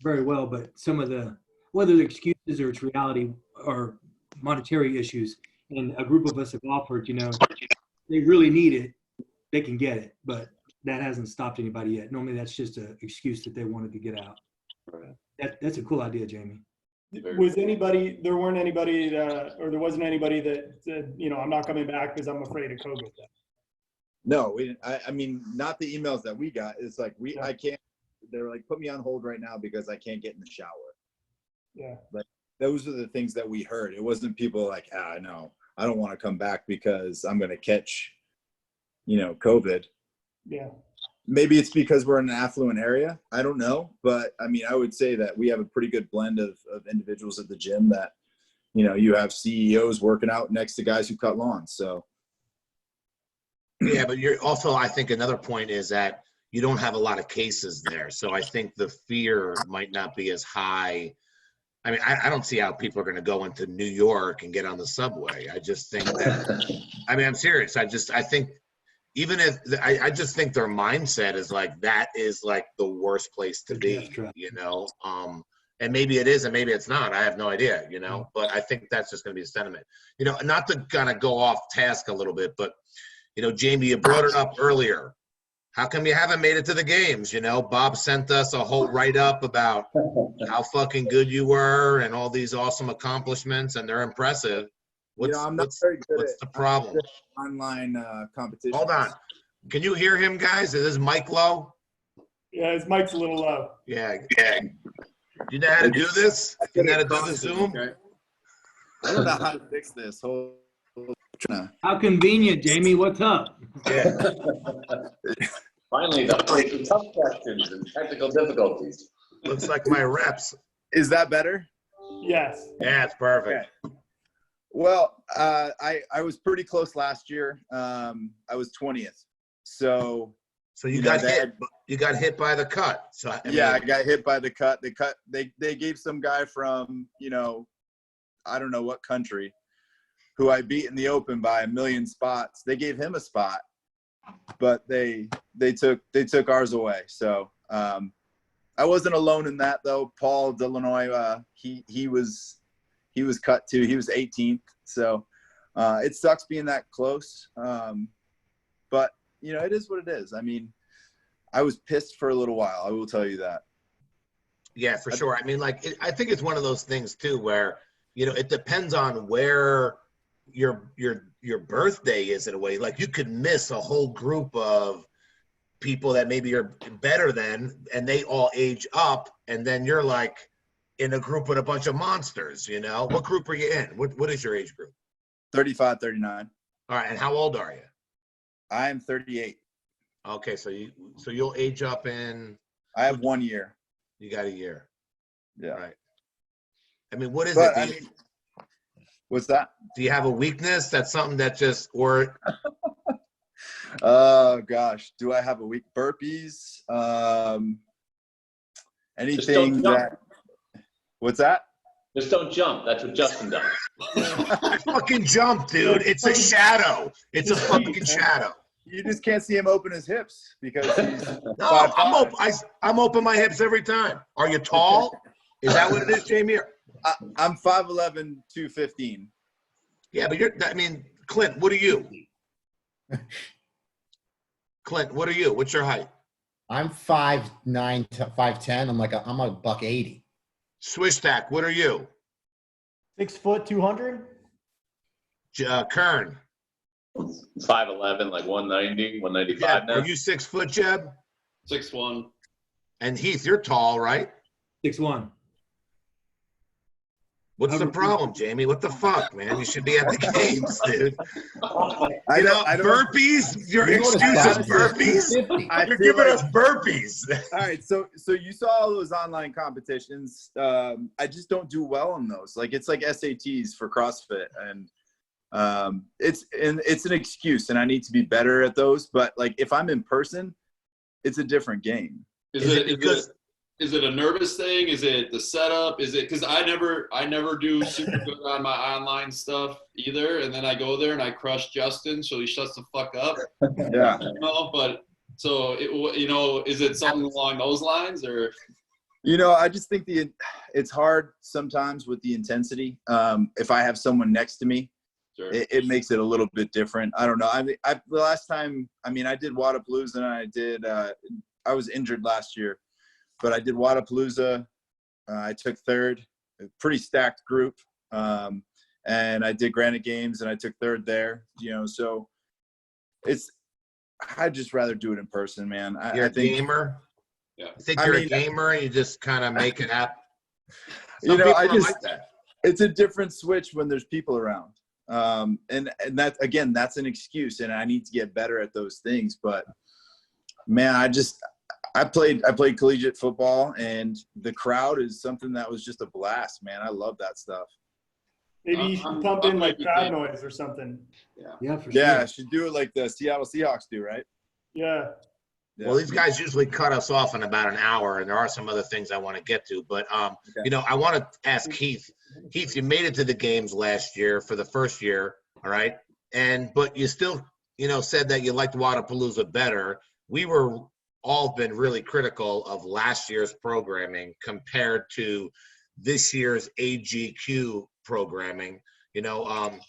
Speaker 7: very well. But some of the, whether the excuses or it's reality or monetary issues, and a group of us have offered, they really need it, they can get it, but that hasn't stopped anybody yet. Normally that's just an excuse that they wanted to get out. That's a cool idea, Jamie.
Speaker 5: There wasn't anybody that, or there wasn't anybody that said, I'm not coming back because I'm afraid of COVID.
Speaker 9: No, we didn't. I mean, not the emails that we got. It's like, I can't, they're like, put me on hold right now because I can't get in the shower.
Speaker 5: Yeah.
Speaker 9: Like, those are the things that we heard. It wasn't people like, no, I don't want to come back because I'm going to catch, COVID.
Speaker 5: Yeah.
Speaker 9: Maybe it's because we're in an affluent area. I don't know. But I mean, I would say that we have a pretty good blend of individuals at the gym that, you have CEOs working out next to guys who cut lawns. So.
Speaker 2: Yeah, but you're also, I think another point is that you don't have a lot of cases there. So I think the fear might not be as high. I mean, I don't see how people are going to go into New York and get on the subway. I just think that, I'm serious. I think even if, I just think their mindset is like, that is like the worst place to be, and maybe it is and maybe it's not. I have no idea, but I think that's just going to be the sentiment. Not to kind of go off task a little bit, but Jamie, you brought it up earlier. How come you haven't made it to the games? Bob sent us a whole write-up about how fucking good you were and all these awesome accomplishments, and they're impressive. What's the problem?
Speaker 9: Online competition.
Speaker 2: Hold on. Can you hear him, guys? Is his mic low?
Speaker 5: Yeah, his mic's a little low.
Speaker 2: Yeah. You know how to do this? You know how to do the Zoom?
Speaker 9: Okay. I don't know how to fix this.
Speaker 7: How convenient, Jamie. What's up?
Speaker 2: Yeah.
Speaker 4: Finally, the tough questions and technical difficulties.
Speaker 2: Looks like my reps.
Speaker 9: Is that better?
Speaker 5: Yes.
Speaker 2: Yeah, it's perfect.
Speaker 9: Okay. Well, I was pretty close last year. I was 20th. So
Speaker 2: you got hit. You got hit by the cut. So
Speaker 9: I got hit by the cut. They gave some guy from I don't know what country, who I beat in the open by 1 million spots. They gave him a spot, but they took ours away. So I wasn't alone in that though. Paul Delanoy, he was cut too. He was 18th. So it sucks being that close. But it is what it is. I mean, I was pissed for a little while. I will tell you that.
Speaker 2: Yeah, for sure. I mean, I think it's one of those things too, where, it depends on where your birthday is in a way. Like you could miss a whole group of people that maybe you're better than, and they all age up, and then you're like in a group with a bunch of monsters. What group are you in? What is your age group?
Speaker 9: 35, 39.
Speaker 2: All right, and how old are you?
Speaker 9: I am 38.
Speaker 2: Okay, so you'll age up in.
Speaker 9: I have 1 year.
Speaker 2: You got a year.
Speaker 9: Yeah.
Speaker 2: Right. I mean, what is it?
Speaker 9: What's that?
Speaker 2: Do you have a weakness? That's something that just, or?
Speaker 9: Oh gosh, do I have a weak burpees? Anything that? What's that?
Speaker 4: Just don't jump. That's what Justin does.
Speaker 2: I fucking jump, dude. It's a shadow. It's a fucking shadow.
Speaker 9: You just can't see him open his hips because he's.
Speaker 2: No, I'm open my hips every time. Are you tall? Is that what it is, Jamie?
Speaker 9: I'm 5'11", 215.
Speaker 2: Yeah, but Clint, what are you? Clint, what are you? What's your height?
Speaker 8: I'm 5'9" to 5'10". I'm a $180.
Speaker 2: Swishstack, what are you?
Speaker 3: 6 foot, 200.
Speaker 2: Kern.
Speaker 4: 5'11", like 190, 195
Speaker 2: Jeb,
Speaker 4: now.
Speaker 2: are you 6 foot, Jeb?
Speaker 1: 6'1".
Speaker 2: And Heath, you're tall, right?
Speaker 7: 6'1".
Speaker 2: What's the problem, Jamie? What the fuck, man? You should be at the games, dude.
Speaker 9: I don't.
Speaker 2: Burpees? Your excuse is burpees? You're giving us burpees.
Speaker 9: All right, so you saw all those online competitions. I just don't do well in those. It's like SATs for CrossFit, and it's an excuse, and I need to be better at those. But if I'm in person, it's a different game.
Speaker 1: Is it a nervous thing? Is it the setup? Is it because I never do super good on my online stuff either, and then I go there and I crush Justin, so he shuts the fuck up.
Speaker 9: Yeah.
Speaker 1: But So, is it something along those lines or?
Speaker 9: I just think it's hard sometimes with the intensity. If I have someone next to me,
Speaker 1: Sure.
Speaker 9: it makes it a little bit different. I don't know. The last time, I did Wadapalooza and I was injured last year, but I did Wadapalooza. I took third, a pretty stacked group. And I did Granite Games and I took third there, so I'd just rather do it in person, man.
Speaker 2: You're
Speaker 9: I think,
Speaker 2: a gamer?
Speaker 1: Yeah.
Speaker 2: I think you're a gamer and you just kind of make it happen.
Speaker 9: I just like that. It's a different switch when there's people around. And that, again, that's an excuse, and I need to get better at those things. But man, I played collegiate football, and the crowd is something that was just a blast, man. I love that stuff.
Speaker 5: Maybe you should pump in like crowd noise or something.
Speaker 7: Yeah, for sure.
Speaker 9: Yeah, I should do it like the Seattle Seahawks do, right?
Speaker 5: Yeah.
Speaker 2: Well, these guys usually cut us off in about an hour, and there are some other things I want to get to. But,
Speaker 9: Okay.
Speaker 2: I want to ask Heath. Heath, you made it to the games last year for the first year, all right? But you still, said that you liked Wadapalooza better. We were all been really critical of last year's programming compared to this year's AGQ programming. What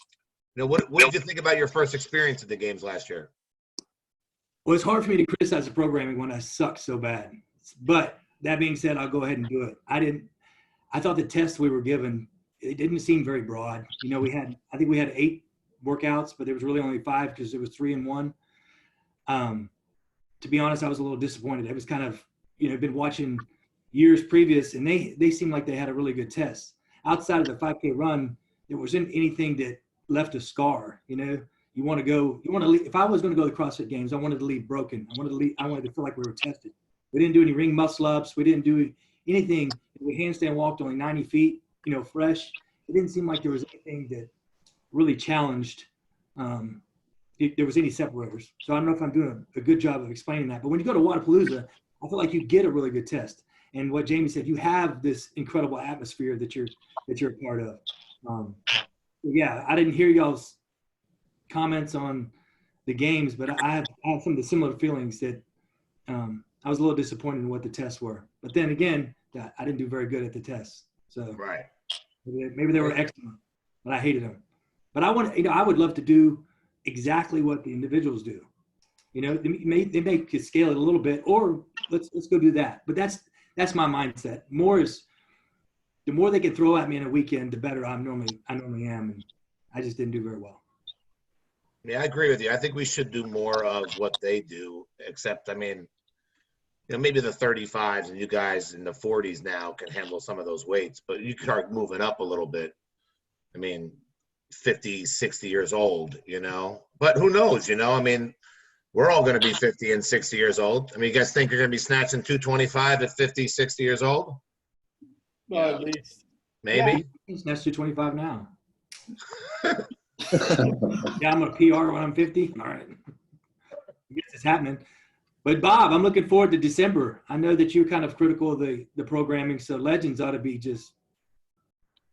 Speaker 2: did you think about your first experience at the games last year?
Speaker 7: Well, it's hard for me to criticize the programming when I suck so bad. But that being said, I'll go ahead and do it. I thought the tests we were given, it didn't seem very broad. I think we had 8 workouts, but there was really only 5 because it was 3 and 1. To be honest, I was a little disappointed. It was kind of, been watching years previous, and they seemed like they had a really good test. Outside of the 5K run, there wasn't anything that left a scar. You want to leave. If I was going to go to the CrossFit Games, I wanted to leave broken. I wanted to feel like we were tested. We didn't do any ring muscle ups. We didn't do anything. We handstand walked only 90 feet, fresh. It didn't seem like there was anything that really challenged. If there was any separators. So I don't know if I'm doing a good job of explaining that. But when you go to Wadapalooza, I feel like you get a really good test. And what Jamie said, you have this incredible atmosphere that you're a part of. Yeah, I didn't hear y'all's comments on the games, but I have some of the similar feelings that I was a little disappointed in what the tests were. But then again, I didn't do very good at the tests. So
Speaker 2: Right.
Speaker 7: Maybe they were excellent, but I hated them. But I would love to do exactly what the individuals do. They may scale it a little bit, or let's go do that. But that's my mindset. The more they can throw at me in a weekend, the better I normally am, and I just didn't do very well.
Speaker 2: Yeah, I agree with you. I think we should do more of what they do, except, maybe the 35s and you guys in the 40s now can handle some of those weights, but you start moving up a little bit. 50, 60 years old, but who knows, we're all going to be 50 and 60 years old. You guys think you're going to be snatching 225 at 50, 60 years old?
Speaker 5: Well, at least.
Speaker 2: Maybe.
Speaker 7: He's snatched 225 now. Yeah, I'm a PR when I'm 50. All right. I guess it's happening. But Bob, I'm looking forward to December. I know that you're kind of critical of the programming, so Legends ought to be just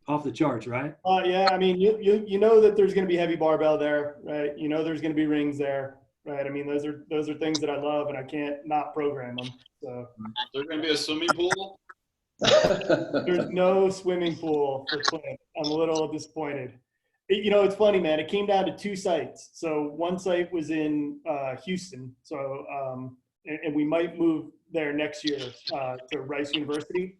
Speaker 7: off the charts, right?
Speaker 5: Yeah, you know that there's going to be heavy barbell there, right? There's going to be rings there, right? Those are things that I love, and I can't not program them. So
Speaker 1: There's going to be a swimming pool?
Speaker 5: There's no swimming pool for Clint. I'm a little disappointed. It's funny, man. It came down to 2 sites. So one site was in Houston. So and we might move there next year to Rice University.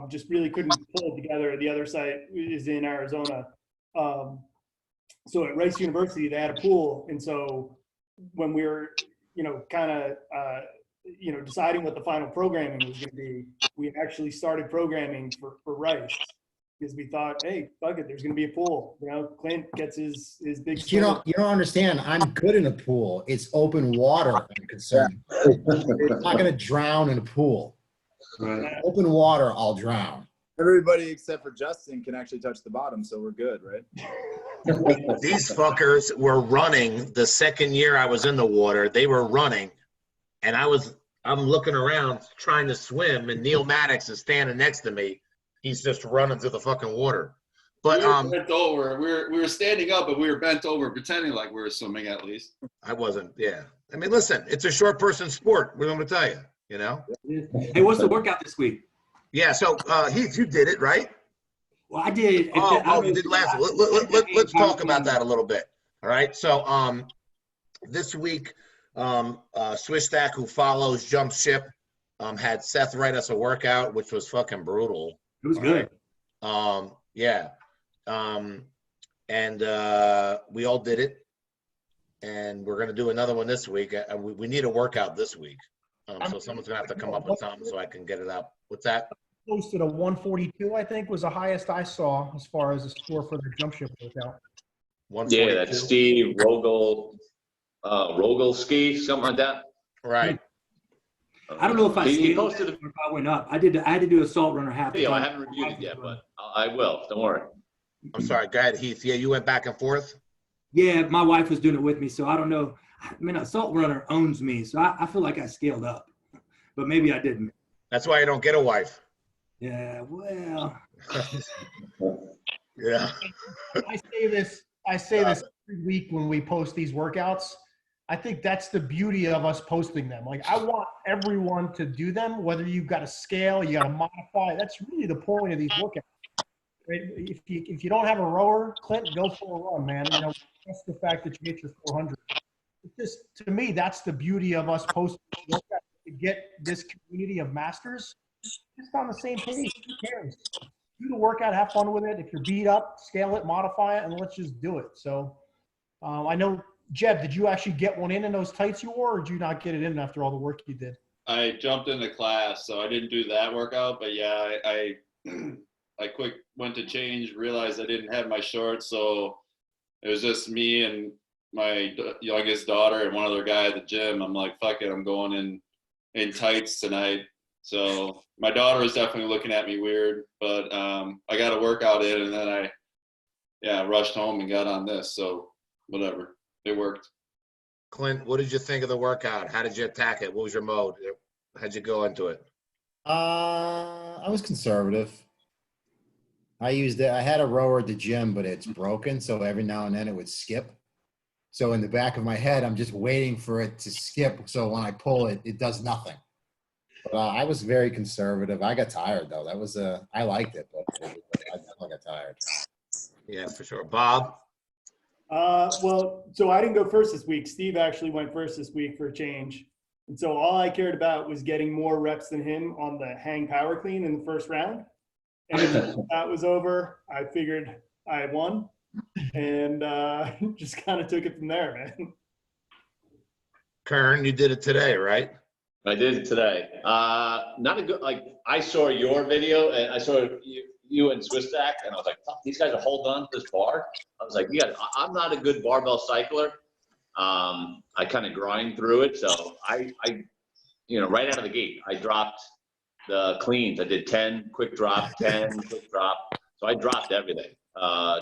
Speaker 5: Just really couldn't pull it together. The other site is in Arizona. So at Rice University, they had a pool. And so when we were, deciding what the final programming was going to be, we actually started programming for Rice because we thought, hey, fuck it, there's going to be a pool. Clint gets his big.
Speaker 8: You don't understand. I'm good in a pool. It's open water I'm concerned. I'm not going to drown in a pool.
Speaker 7: Right.
Speaker 8: Open water, I'll drown.
Speaker 9: Everybody except for Justin can actually touch the bottom, so we're good, right?
Speaker 2: These fuckers were running the second year I was in the water. They were running, and I'm looking around trying to swim, and Neil Maddox is standing next to me. He's just running through the fucking water. But
Speaker 1: we were bent over. We were standing up, but we were bent over, pretending like we were swimming at least.
Speaker 2: I wasn't. Yeah. I mean, listen, it's a short person sport. What am I going to tell you? You know.
Speaker 7: Hey, what's the workout this week?
Speaker 2: Yeah. So Heath, you did it, right?
Speaker 7: Well, I did.
Speaker 2: Oh, you did last. Let's talk about that a little bit. All right. So this week, Swiss Stack, who follows Jump Ship, had Seth write us a workout, which was fucking brutal.
Speaker 7: It was good.
Speaker 2: Yeah. And we all did it. And we're going to do another one this week. We need a workout this week. So someone's going to have to come up with something so I can get it up. What's that?
Speaker 3: Posted a 142, I think, was the highest I saw as far as the score for the Jump Ship workout.
Speaker 4: Yeah, that's Steve Rogalski, something like that.
Speaker 2: Right.
Speaker 7: I don't know if I
Speaker 4: He
Speaker 7: scaled
Speaker 4: posted
Speaker 7: it or if I went up. I had to do a salt runner half the
Speaker 4: video. I
Speaker 7: time.
Speaker 4: haven't reviewed it yet, but I will. Don't worry.
Speaker 2: I'm sorry. Go ahead, Heath. Yeah, you went back and forth?
Speaker 7: Yeah, my wife was doing it with me, so I don't know. I mean, a salt runner owns me, so I feel like I scaled up, but maybe I didn't.
Speaker 2: That's why you don't get a wife.
Speaker 7: Yeah, well.
Speaker 2: Yeah.
Speaker 3: I say this every week when we post these workouts. I think that's the beauty of us posting them. Like, I want everyone to do them, whether you've got a scale, you got to modify. That's really the point of these workouts. Right? If you don't have a rower, Clint, go for a run, man. You know, that's the fact that you get your 400. It's just, to me, that's the beauty of us posting workouts, to get this community of masters just on the same page. Who cares? Do the workout, have fun with it. If you're beat up, scale it, modify it, and let's just do it. So I know, Jeb, did you actually get one in those tights you wore, or did you not get it in after all the work you did?
Speaker 1: I jumped into class, so I didn't do that workout. But yeah, I quick went to change, realized I didn't have my shorts, so it was just me and my youngest daughter and one other guy at the gym. I'm like, fuck it, I'm going in tights tonight. So my daughter was definitely looking at me weird, but I got a workout in, and then I rushed home and got on this. So whatever, it worked.
Speaker 2: Clint, what did you think of the workout? How did you attack it? What was your mode? How'd you go into it?
Speaker 8: I was conservative. I had a rower at the gym, but it's broken, so every now and then it would skip. So in the back of my head, I'm just waiting for it to skip, so when I pull it, it does nothing. But I was very conservative. I got tired, though. That was I liked it, but I definitely got tired.
Speaker 2: Yeah, for sure. Bob?
Speaker 5: Well, so I didn't go first this week. Steve actually went first this week for a change. And so all I cared about was getting more reps than him on the hang power clean in the first round. And that was over. I figured I won, and just kind of took it from there, man.
Speaker 2: Kern, you did it today, right?
Speaker 4: I did it today. Not a good, I saw your video, and I saw you and Swiss Stack, and I was like, fuck, these guys are holding on to this bar. I was like, yeah, I'm not a good barbell cycler. I kind of grind through it. So I right out of the gate, I dropped the cleans. I did 10 quick drop, 10 quick drop. So I dropped everything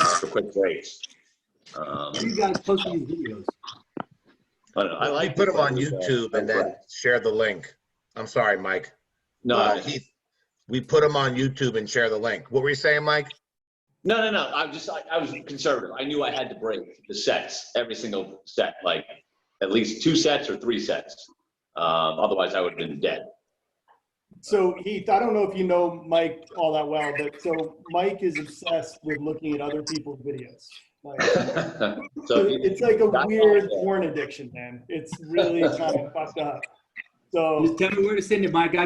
Speaker 4: just for quick breaks.
Speaker 7: You guys posting these videos?
Speaker 4: I don't know. I like
Speaker 2: put them on YouTube and then share the link. I'm sorry, Mike.
Speaker 4: No,
Speaker 2: Heath, we put them on YouTube and share the link. What were you saying, Mike?
Speaker 4: No. I was conservative. I knew I had to break the sets, every single set, like at least 2 sets or 3 sets. Otherwise, I would have been dead.
Speaker 5: So Heath, I don't know if you know Mike all that well, but so Mike is obsessed with looking at other people's videos. Like,
Speaker 4: So
Speaker 5: it's like a weird porn addiction, man. It's really kind of fucked up. So
Speaker 7: just tell me where to send it, Mike. I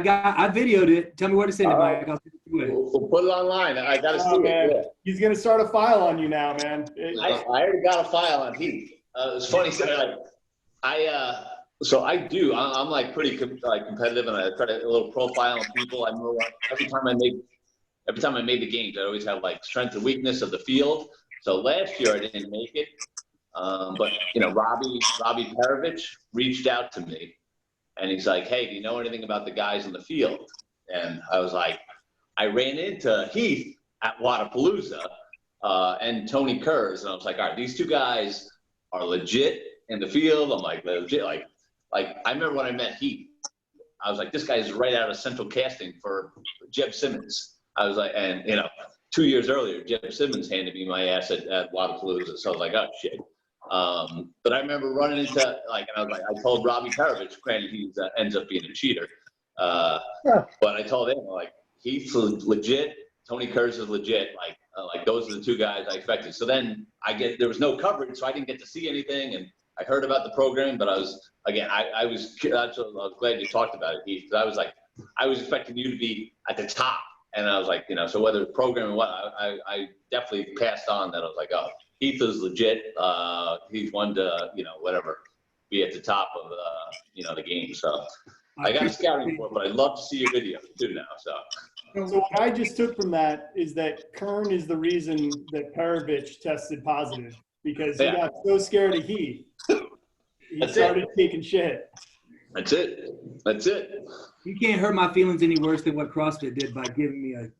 Speaker 7: videoed it. Tell me where to send it, Mike. I'll send it to you.
Speaker 4: We'll put it online. I gotta see
Speaker 5: man.
Speaker 4: it. Yeah.
Speaker 5: He's gonna start a file on you now, man.
Speaker 4: I already got a file on Heath. It's funny. So I'm like pretty competitive, and I try to a little profile on people. I know every time I made the games, I always have like strength and weakness of the field. So last year I didn't make it, but Robbie Perovich reached out to me, and he's like, "Hey, do you know anything about the guys in the field?" And I was like, I ran into Heath at Wadapalooza and Tony Kurz, and I was like, all right, these 2 guys are legit in the field. I'm like, legit, like I remember when I met Heath, I was like, this guy's right out of Central Casting for Jeb Simmons. I was like, and 2 years earlier, Jeff Simmons handed me my ass at Wadapalooza. So I was like, oh shit. But I remember running into and I was like, I told Robbie Perovich, granted he ends up being a cheater. But I told him like, Heath's legit, Tony Kurz is legit. Like those are the two guys I expected. So then there was no coverage, so I didn't get to see anything. And I heard about the program, but I was glad you talked about it, Heath, because I was expecting you to be at the top. And I was like, so whether the program or what, I definitely passed on that. I was like, oh, Heath is legit. He's one to, whatever, be at the top of, the game. So I got a scouting report, but I'd love to see your video too now.
Speaker 5: So what I just took from that is that Kern is the reason that Perovich tested positive, because he got so scared of Heath. He started taking shit.
Speaker 4: That's it.
Speaker 7: You can't hurt my feelings any worse than what CrossFit did by giving me a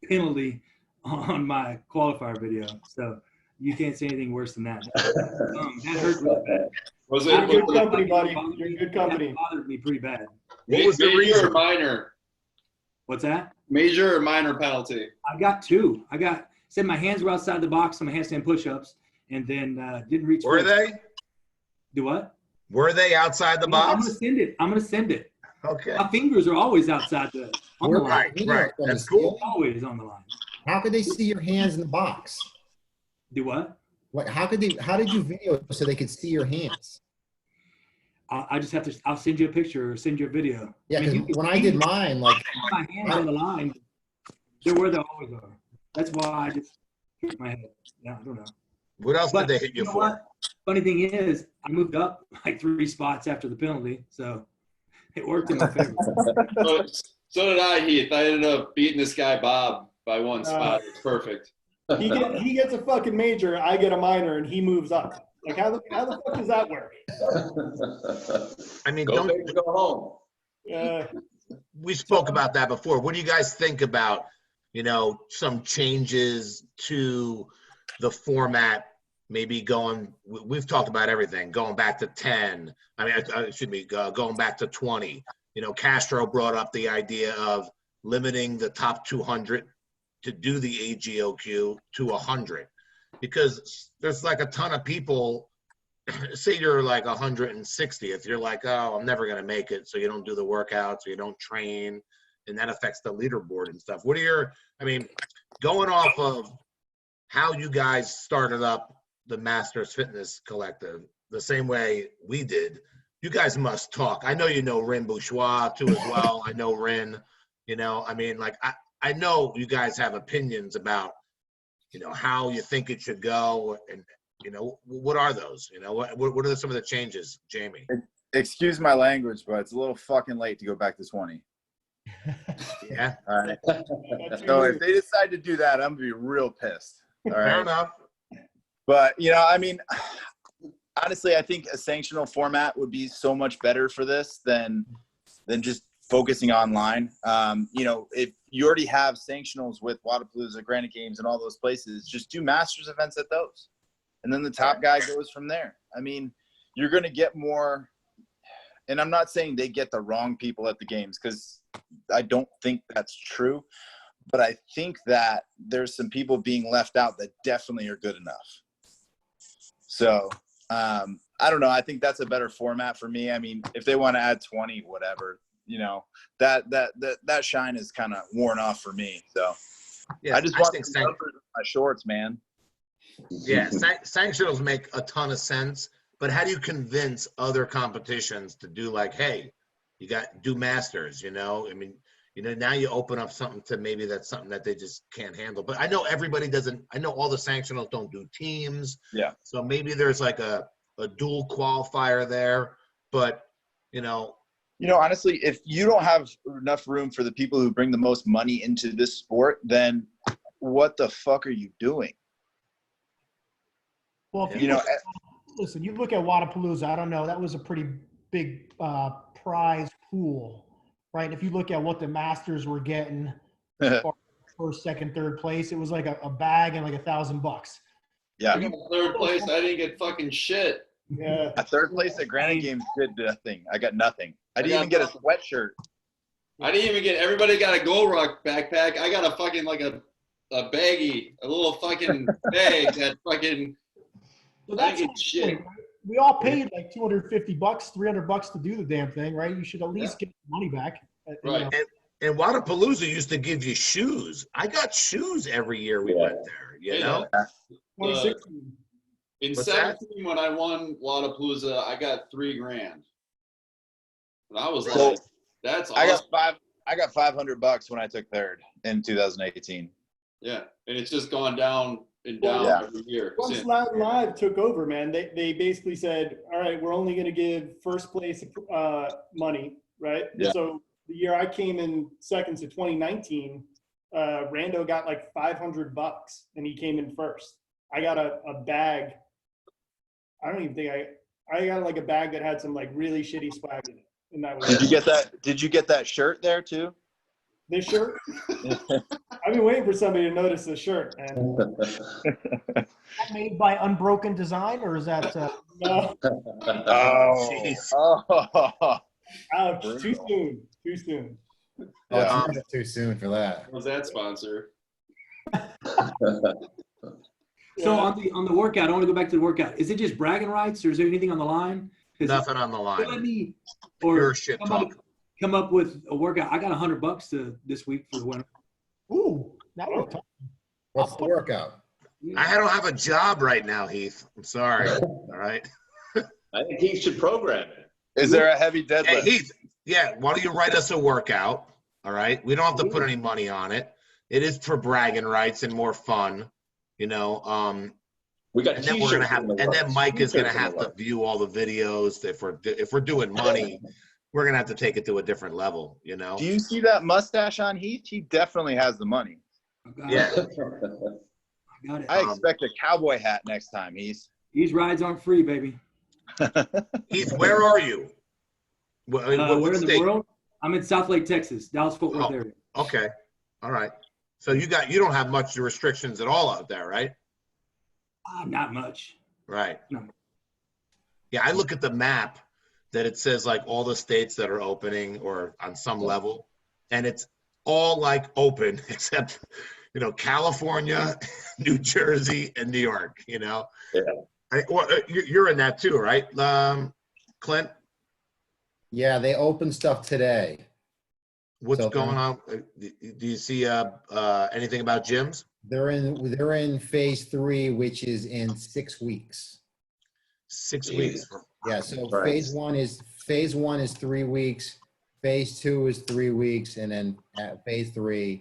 Speaker 7: penalty on my qualifier video. So you can't say anything worse than that. That hurt really bad.
Speaker 5: You're in good company, buddy. You're in good company.
Speaker 7: That bothered me pretty bad.
Speaker 2: What was the
Speaker 1: Major
Speaker 2: reason?
Speaker 1: or minor?
Speaker 7: What's that?
Speaker 1: Major or minor penalty?
Speaker 7: I got two. Said my hands were outside the box on my handstand push-ups, and then didn't reach.
Speaker 2: Were they?
Speaker 7: Do what?
Speaker 2: Were they outside the box?
Speaker 7: I'm gonna send it.
Speaker 2: Okay.
Speaker 7: My fingers are always outside the line.
Speaker 2: Right. That's cool.
Speaker 7: Always on the line.
Speaker 8: How could they see your hands in the box?
Speaker 7: Do what?
Speaker 8: How did you video it so they could see your hands?
Speaker 7: I just have to. I'll send you a picture or send you a video.
Speaker 8: Yeah, because when I did mine, like
Speaker 7: my hands on the line, they're where they always are. That's why I just hit my head. Yeah, I don't know.
Speaker 2: What else did they hit you
Speaker 7: know
Speaker 2: for?
Speaker 7: What? Funny thing is, I moved up like 3 spots after the penalty, so it worked in my favor.
Speaker 1: So did I, Heath. I ended up beating this guy Bob by 1 spot. It's perfect.
Speaker 5: He gets a fucking major, I get a minor, and he moves up. Like how the fuck does that work?
Speaker 2: I mean,
Speaker 4: Go big or go home.
Speaker 5: Yeah.
Speaker 2: we spoke about that before. What do you guys think about, some changes to the format? Maybe we've talked about everything, going back to 10. Going back to 20. Castro brought up the idea of limiting the top 200 to do the AGOQ to 100, because there's like a ton of people. Say you're like 160th, you're like, oh, I'm never gonna make it, so you don't do the workouts, or you don't train, and that affects the leaderboard and stuff. Going off of how you guys started up the Masters Fitness Collective the same way we did, you guys must talk. I know Rin Bourgeois too as well. I know Rin, I know you guys have opinions about, how you think it should go, and what are those? What are some of the changes, Jamie?
Speaker 9: Excuse my language, but it's a little fucking late to go back to 20.
Speaker 2: Yeah.
Speaker 9: All right. So if they decide to do that, I'm gonna be real pissed. All right.
Speaker 2: Fair enough.
Speaker 9: But honestly, I think a sanctional format would be so much better for this than just focusing online. If you already have sanctionals with Wadapalooza, Granite Games, and all those places, just do Masters events at those, and then the top guy goes from there. You're going to get more. And I'm not saying they get the wrong people at the games, because I don't think that's true. But I think that there's some people being left out that definitely are good enough. So I don't know. I think that's a better format for me. If they want to add 20, whatever, that shine is kind of worn off for me. So
Speaker 2: yeah,
Speaker 9: I just want my shorts, man.
Speaker 2: Yeah, sanctionals make a ton of sense. But how do you convince other competitions to do hey, you do Masters, now you open up something to maybe that's something that they just can't handle. But I know everybody doesn't, I know all the sanctionals don't do teams.
Speaker 9: Yeah.
Speaker 2: So maybe there's like a dual qualifier there, but
Speaker 9: honestly, if you don't have enough room for the people who bring the most money into this sport, then what the fuck are you doing?
Speaker 3: Well, if listen, you look at Wadapalooza, I don't know, that was a pretty big prize pool, right? If you look at what the Masters were getting first, second, third place, it was like a bag and like $1,000.
Speaker 9: Yeah.
Speaker 1: I got third place. I didn't get fucking shit.
Speaker 5: Yeah.
Speaker 9: A third place at Granite Games did nothing. I got nothing. I didn't even get a sweatshirt.
Speaker 1: I didn't even get. Everybody got a Go Ruck backpack. I got a fucking like a baggie, a little fucking bag that fucking.
Speaker 3: So that's
Speaker 1: I
Speaker 3: my
Speaker 1: get shit.
Speaker 3: point, right? We all paid like $250, $300 to do the damn thing, right? You should at least get the money back. You
Speaker 1: Right.
Speaker 3: know.
Speaker 2: And Wadapalooza used to give you shoes. I got shoes every year we went there, you
Speaker 1: Hey,
Speaker 2: know?
Speaker 5: 2016.
Speaker 1: In
Speaker 2: What's that?
Speaker 1: 17, when I won Wadapalooza, I got $3,000. And I was
Speaker 9: So,
Speaker 1: like, that's awesome.
Speaker 9: I got $500 when I took third in 2018.
Speaker 1: Yeah. And it's just gone down and
Speaker 5: Well,
Speaker 1: down
Speaker 9: yeah.
Speaker 1: every year.
Speaker 5: Once
Speaker 1: since.
Speaker 5: Latin Live took over, man, they basically said, all right, we're only going to give first place money, right?
Speaker 9: Yeah.
Speaker 5: So the year I came in second to 2019, Rando got like $500 and he came in first. I got a bag. I don't even think I got like a bag that had some like really shitty swag in it. And that was
Speaker 9: Did you get that? Did you get that shirt there too?
Speaker 5: this shirt. I've been waiting for somebody to notice this shirt, man.
Speaker 3: That made by Unbroken Design, or is that?
Speaker 5: No,
Speaker 9: Oh,
Speaker 2: Jeez.
Speaker 9: oh.
Speaker 5: ouch!
Speaker 9: Brutal.
Speaker 5: Too soon. Too soon.
Speaker 8: Oh, it's never too soon for that.
Speaker 1: What was that sponsor?
Speaker 7: So
Speaker 5: Yeah.
Speaker 7: on the workout, I want to go back to the workout. Is it just bragging rights, or is there anything on the line? 'Cause
Speaker 2: Nothing on the
Speaker 7: let
Speaker 2: line.
Speaker 7: me
Speaker 2: Pure shit
Speaker 7: somebody
Speaker 2: talk.
Speaker 7: come up with a workout. I got $100 this week for the winner.
Speaker 3: Ooh, that would talk.
Speaker 8: What's the workout?
Speaker 2: I don't have a job right now, Heath. I'm sorry. All right.
Speaker 4: I think he should program it.
Speaker 9: Is there a heavy
Speaker 2: Hey,
Speaker 9: deadlift?
Speaker 2: Heath. Yeah. Why don't you write us a workout? All right. We don't have to put any money on it. It is for bragging rights and more fun, you know.
Speaker 4: We got
Speaker 2: And then
Speaker 4: t-shirts.
Speaker 2: we're gonna have,
Speaker 4: in the
Speaker 2: and then
Speaker 4: works.
Speaker 2: Mike is gonna
Speaker 4: T-shirts in
Speaker 2: have
Speaker 4: the
Speaker 2: to
Speaker 4: works.
Speaker 2: view all the videos. If we're doing money, we're gonna have to take it to a different level, you know.
Speaker 9: Do you see that mustache on Heath? He definitely has the money.
Speaker 2: Yeah.
Speaker 7: I got it.
Speaker 9: I expect a cowboy hat next time, Heath.
Speaker 7: These rides aren't free, baby.
Speaker 2: Heath, where are you? What
Speaker 7: Where in the
Speaker 2: state?
Speaker 7: world? I'm in South Lake, Texas, Dallas-Fort Worth
Speaker 2: Oh.
Speaker 7: area.
Speaker 2: Okay. All right. So you don't have much restrictions at all out there, right?
Speaker 7: Not much.
Speaker 2: Right.
Speaker 7: No.
Speaker 2: Yeah, I look at the map that it says like all the states that are opening or on some level, and it's all like open except, you know, California, New Jersey, and New York. You know.
Speaker 4: Yeah.
Speaker 2: You're in that too, right, Clint?
Speaker 8: Yeah, they opened stuff today.
Speaker 2: What's
Speaker 8: So-
Speaker 2: going on? Do you see anything about gyms?
Speaker 8: They're in phase 3, which is in 6 weeks.
Speaker 2: 6
Speaker 4: Jeez.
Speaker 2: weeks.
Speaker 8: Yeah, so
Speaker 4: Right.
Speaker 8: phase one is 3 weeks, phase 2 is 3 weeks, and then at phase 3,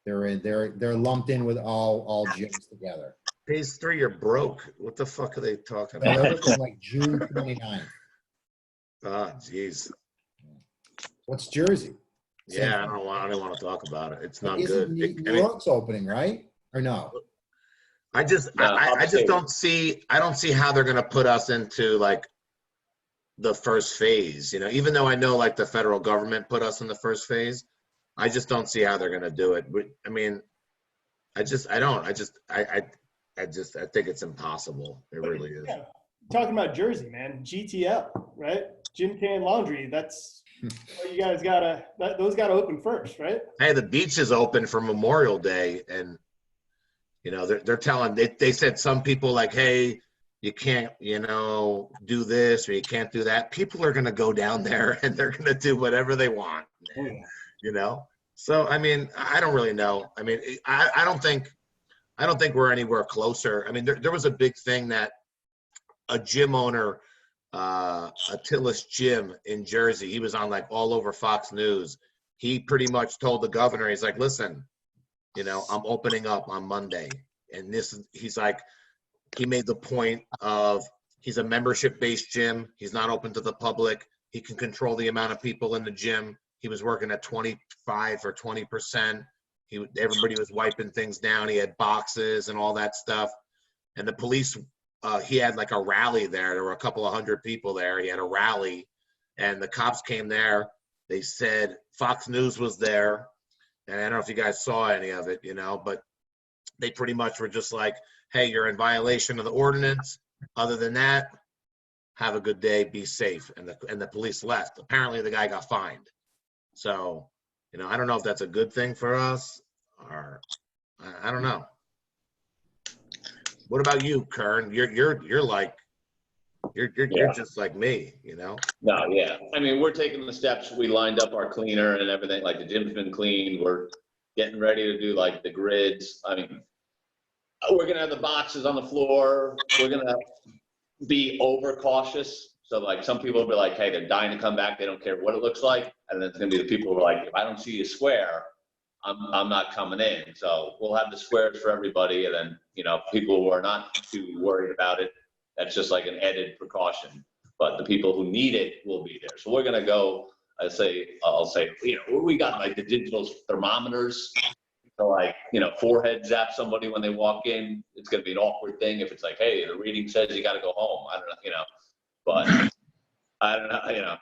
Speaker 8: they're lumped in with all gyms together.
Speaker 2: Phase 3, you're broke. What the fuck are they talking
Speaker 8: So
Speaker 2: about?
Speaker 8: they're looking like June 29th.
Speaker 2: Ah, jeez.
Speaker 8: What's Jersey?
Speaker 2: Yeah, I don't want to talk about it. It's not
Speaker 8: Isn't
Speaker 2: good.
Speaker 8: New York's opening, right? Or no?
Speaker 2: I just don't see how they're gonna put us into like the first phase. You know, even though I know like the federal government put us in the first phase, I just don't see how they're gonna do it. I mean, I think it's impossible. It really is.
Speaker 5: Yeah. Talking about Jersey, man. GTL, right? Gym Can Laundry. That's what you guys gotta. Those gotta open first, right?
Speaker 2: Hey, the beach is open for Memorial Day, and you know they're telling. They said some people like, hey, you can't, you know, do this or you can't do that. People are gonna go down there and they're gonna do whatever they want, you know. So I mean, I don't really know. I mean, I don't think we're anywhere closer. I mean, there was a big thing that a gym owner, Attila's Gym in Jersey, he was on like all over Fox News. He pretty much told the governor, he's like, listen, you know, I'm opening up on Monday. And he's like, he made the point of he's a membership-based gym. He's not open to the public. He can control the amount of people in the gym. He was working at 25 or 20%. Everybody was wiping things down. He had boxes and all that stuff. And the police, he had like a rally there. There were a couple of hundred people there. He had a rally, and the cops came there. They said Fox News was there, and I don't know if you guys saw any of it, you know, but they pretty much were just like, hey, you're in violation of the ordinance. Other than that, have a good day, be safe. And the police left. Apparently the guy got fined. So, you know, I don't know if that's a good thing for us or I don't know. What about you, Kern? You're like you're just like me, you know?
Speaker 4: No, yeah. I mean, we're taking the steps. We lined up our cleaner and everything. Like the gym's been cleaned. We're getting ready to do like the grids. I mean, we're gonna have the boxes on the floor. We're gonna be over cautious. So like some people will be like, hey, they're dying to come back. They don't care what it looks like. And then it's gonna be the people who are like, if I don't see a square, I'm not coming in. So we'll have the squares for everybody. And then, you know, people who are not too worried about it, that's just like an added precaution. But the people who need it will be there. So we're gonna go, I'll say, you know, we got like the digital thermometers. So like, you know, forehead zap somebody when they walk in. It's gonna be an awkward thing if it's like, hey, the reading says you gotta go home. I don't know, you know, but I don't know, you know,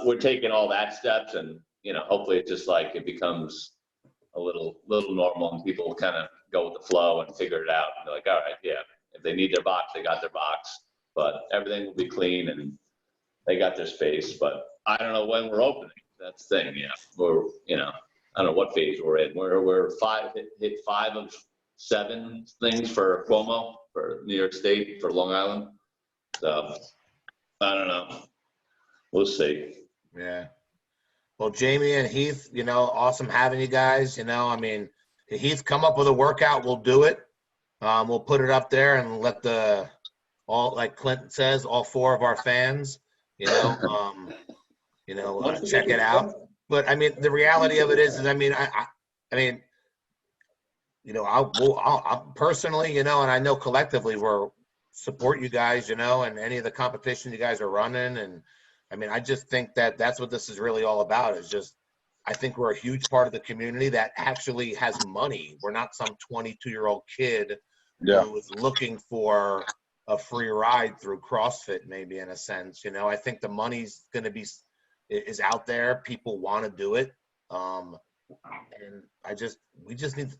Speaker 4: we're taking all that steps and, you know, hopefully it's just like it becomes a little normal and people kind of go with the flow and figure it out. And they're like, all right, yeah, if they need their box, they got their box, but everything will be clean and they got their space. But I don't know when we're opening. That's the thing, yeah. We're, you know, I don't know what phase we're in. We're hit 5 of 7 things for Cuomo, for New York State, for Long Island. So I don't know. We'll see.
Speaker 2: Yeah. Well, Jamie and Heath, you know, awesome having you guys. You know, I mean, Heath, come up with a workout, we'll do it. We'll put it up there and let like Clinton says, all 4 of our fans, you know, check it out. But I mean, the reality of it is I mean, I mean, you know, I'll personally, you know, and I know collectively we're support you guys, you know, and any of the competition you guys are running. And I mean, I just think that that's what this is really all about. Is just, I think we're a huge part of the community that actually has money. We're not some 22-year-old kid who is looking for a free ride through CrossFit, maybe in a sense. You know, I think the money's going to be is out there. People want to do it, and we just need,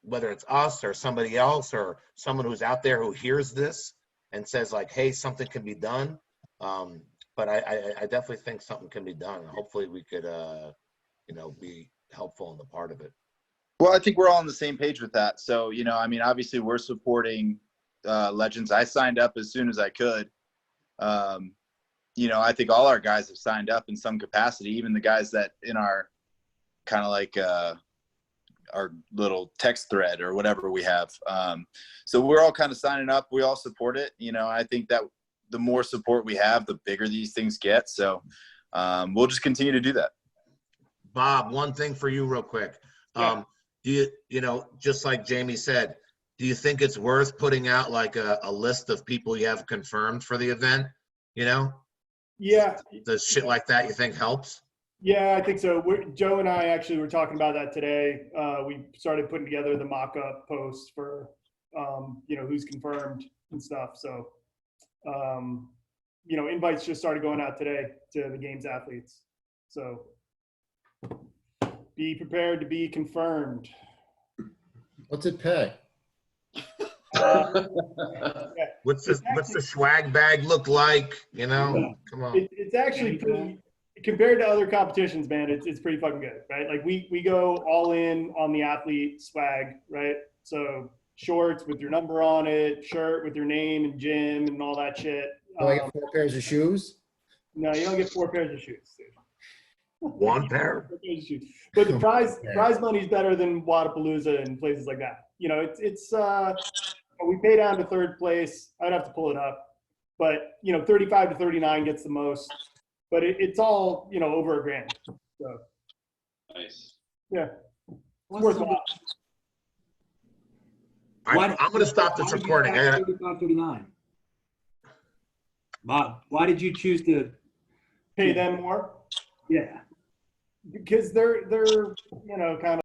Speaker 2: whether it's us or somebody else or someone who's out there who hears this and says like, hey, something can be done. But I definitely think something can be done. Hopefully we could, you know, be helpful in the part of it.
Speaker 9: Well, I think we're all on the same page with that. So, you know, I mean, obviously we're supporting Legends. I signed up as soon as I could. You know, I think all our guys have signed up in some capacity, even the guys that in our kind of like our little text thread or whatever we have. So we're all kind of signing up. We all support it. You know, I think that the more support we have, the bigger these things get. So we'll just continue to do that.
Speaker 2: Bob, one thing for you real quick. Do you know, just like Jamie said, do you think it's worth putting out like a list of people you have confirmed for the event? You know?
Speaker 5: Yeah.
Speaker 2: Does shit like that you think helps?
Speaker 5: Yeah, I think so. Joe and I actually were talking about that today. We started putting together the mock-up post for, you know, who's confirmed and stuff. So, you know, invites just started going out today to the games athletes. So be prepared to be confirmed.
Speaker 8: What's it pay?
Speaker 2: What's the swag bag look like? You know, come on.
Speaker 5: It's actually pretty, compared to other competitions, man. It's pretty fucking good, right? Like we go all in on the athlete swag, right? So shorts with your number on it, shirt with your name and gym and all that shit.
Speaker 8: Do I get 4 pairs of shoes?
Speaker 5: No, you don't get 4 pairs of shoes, dude.
Speaker 2: 1 pair.
Speaker 5: But the prize money is better than Wadapalooza and places like that. You know, it's we pay down to 3rd place. I'd have to pull it up, but you know, 35 to 39 gets the most. But it's all, you know, over $1,000. So
Speaker 1: Nice.
Speaker 5: yeah, it's worthwhile.
Speaker 2: I'm going to stop this recording.
Speaker 7: 39. Bob, why did you choose to
Speaker 5: Pay them more?
Speaker 7: Yeah.
Speaker 5: Because they're you know, kind of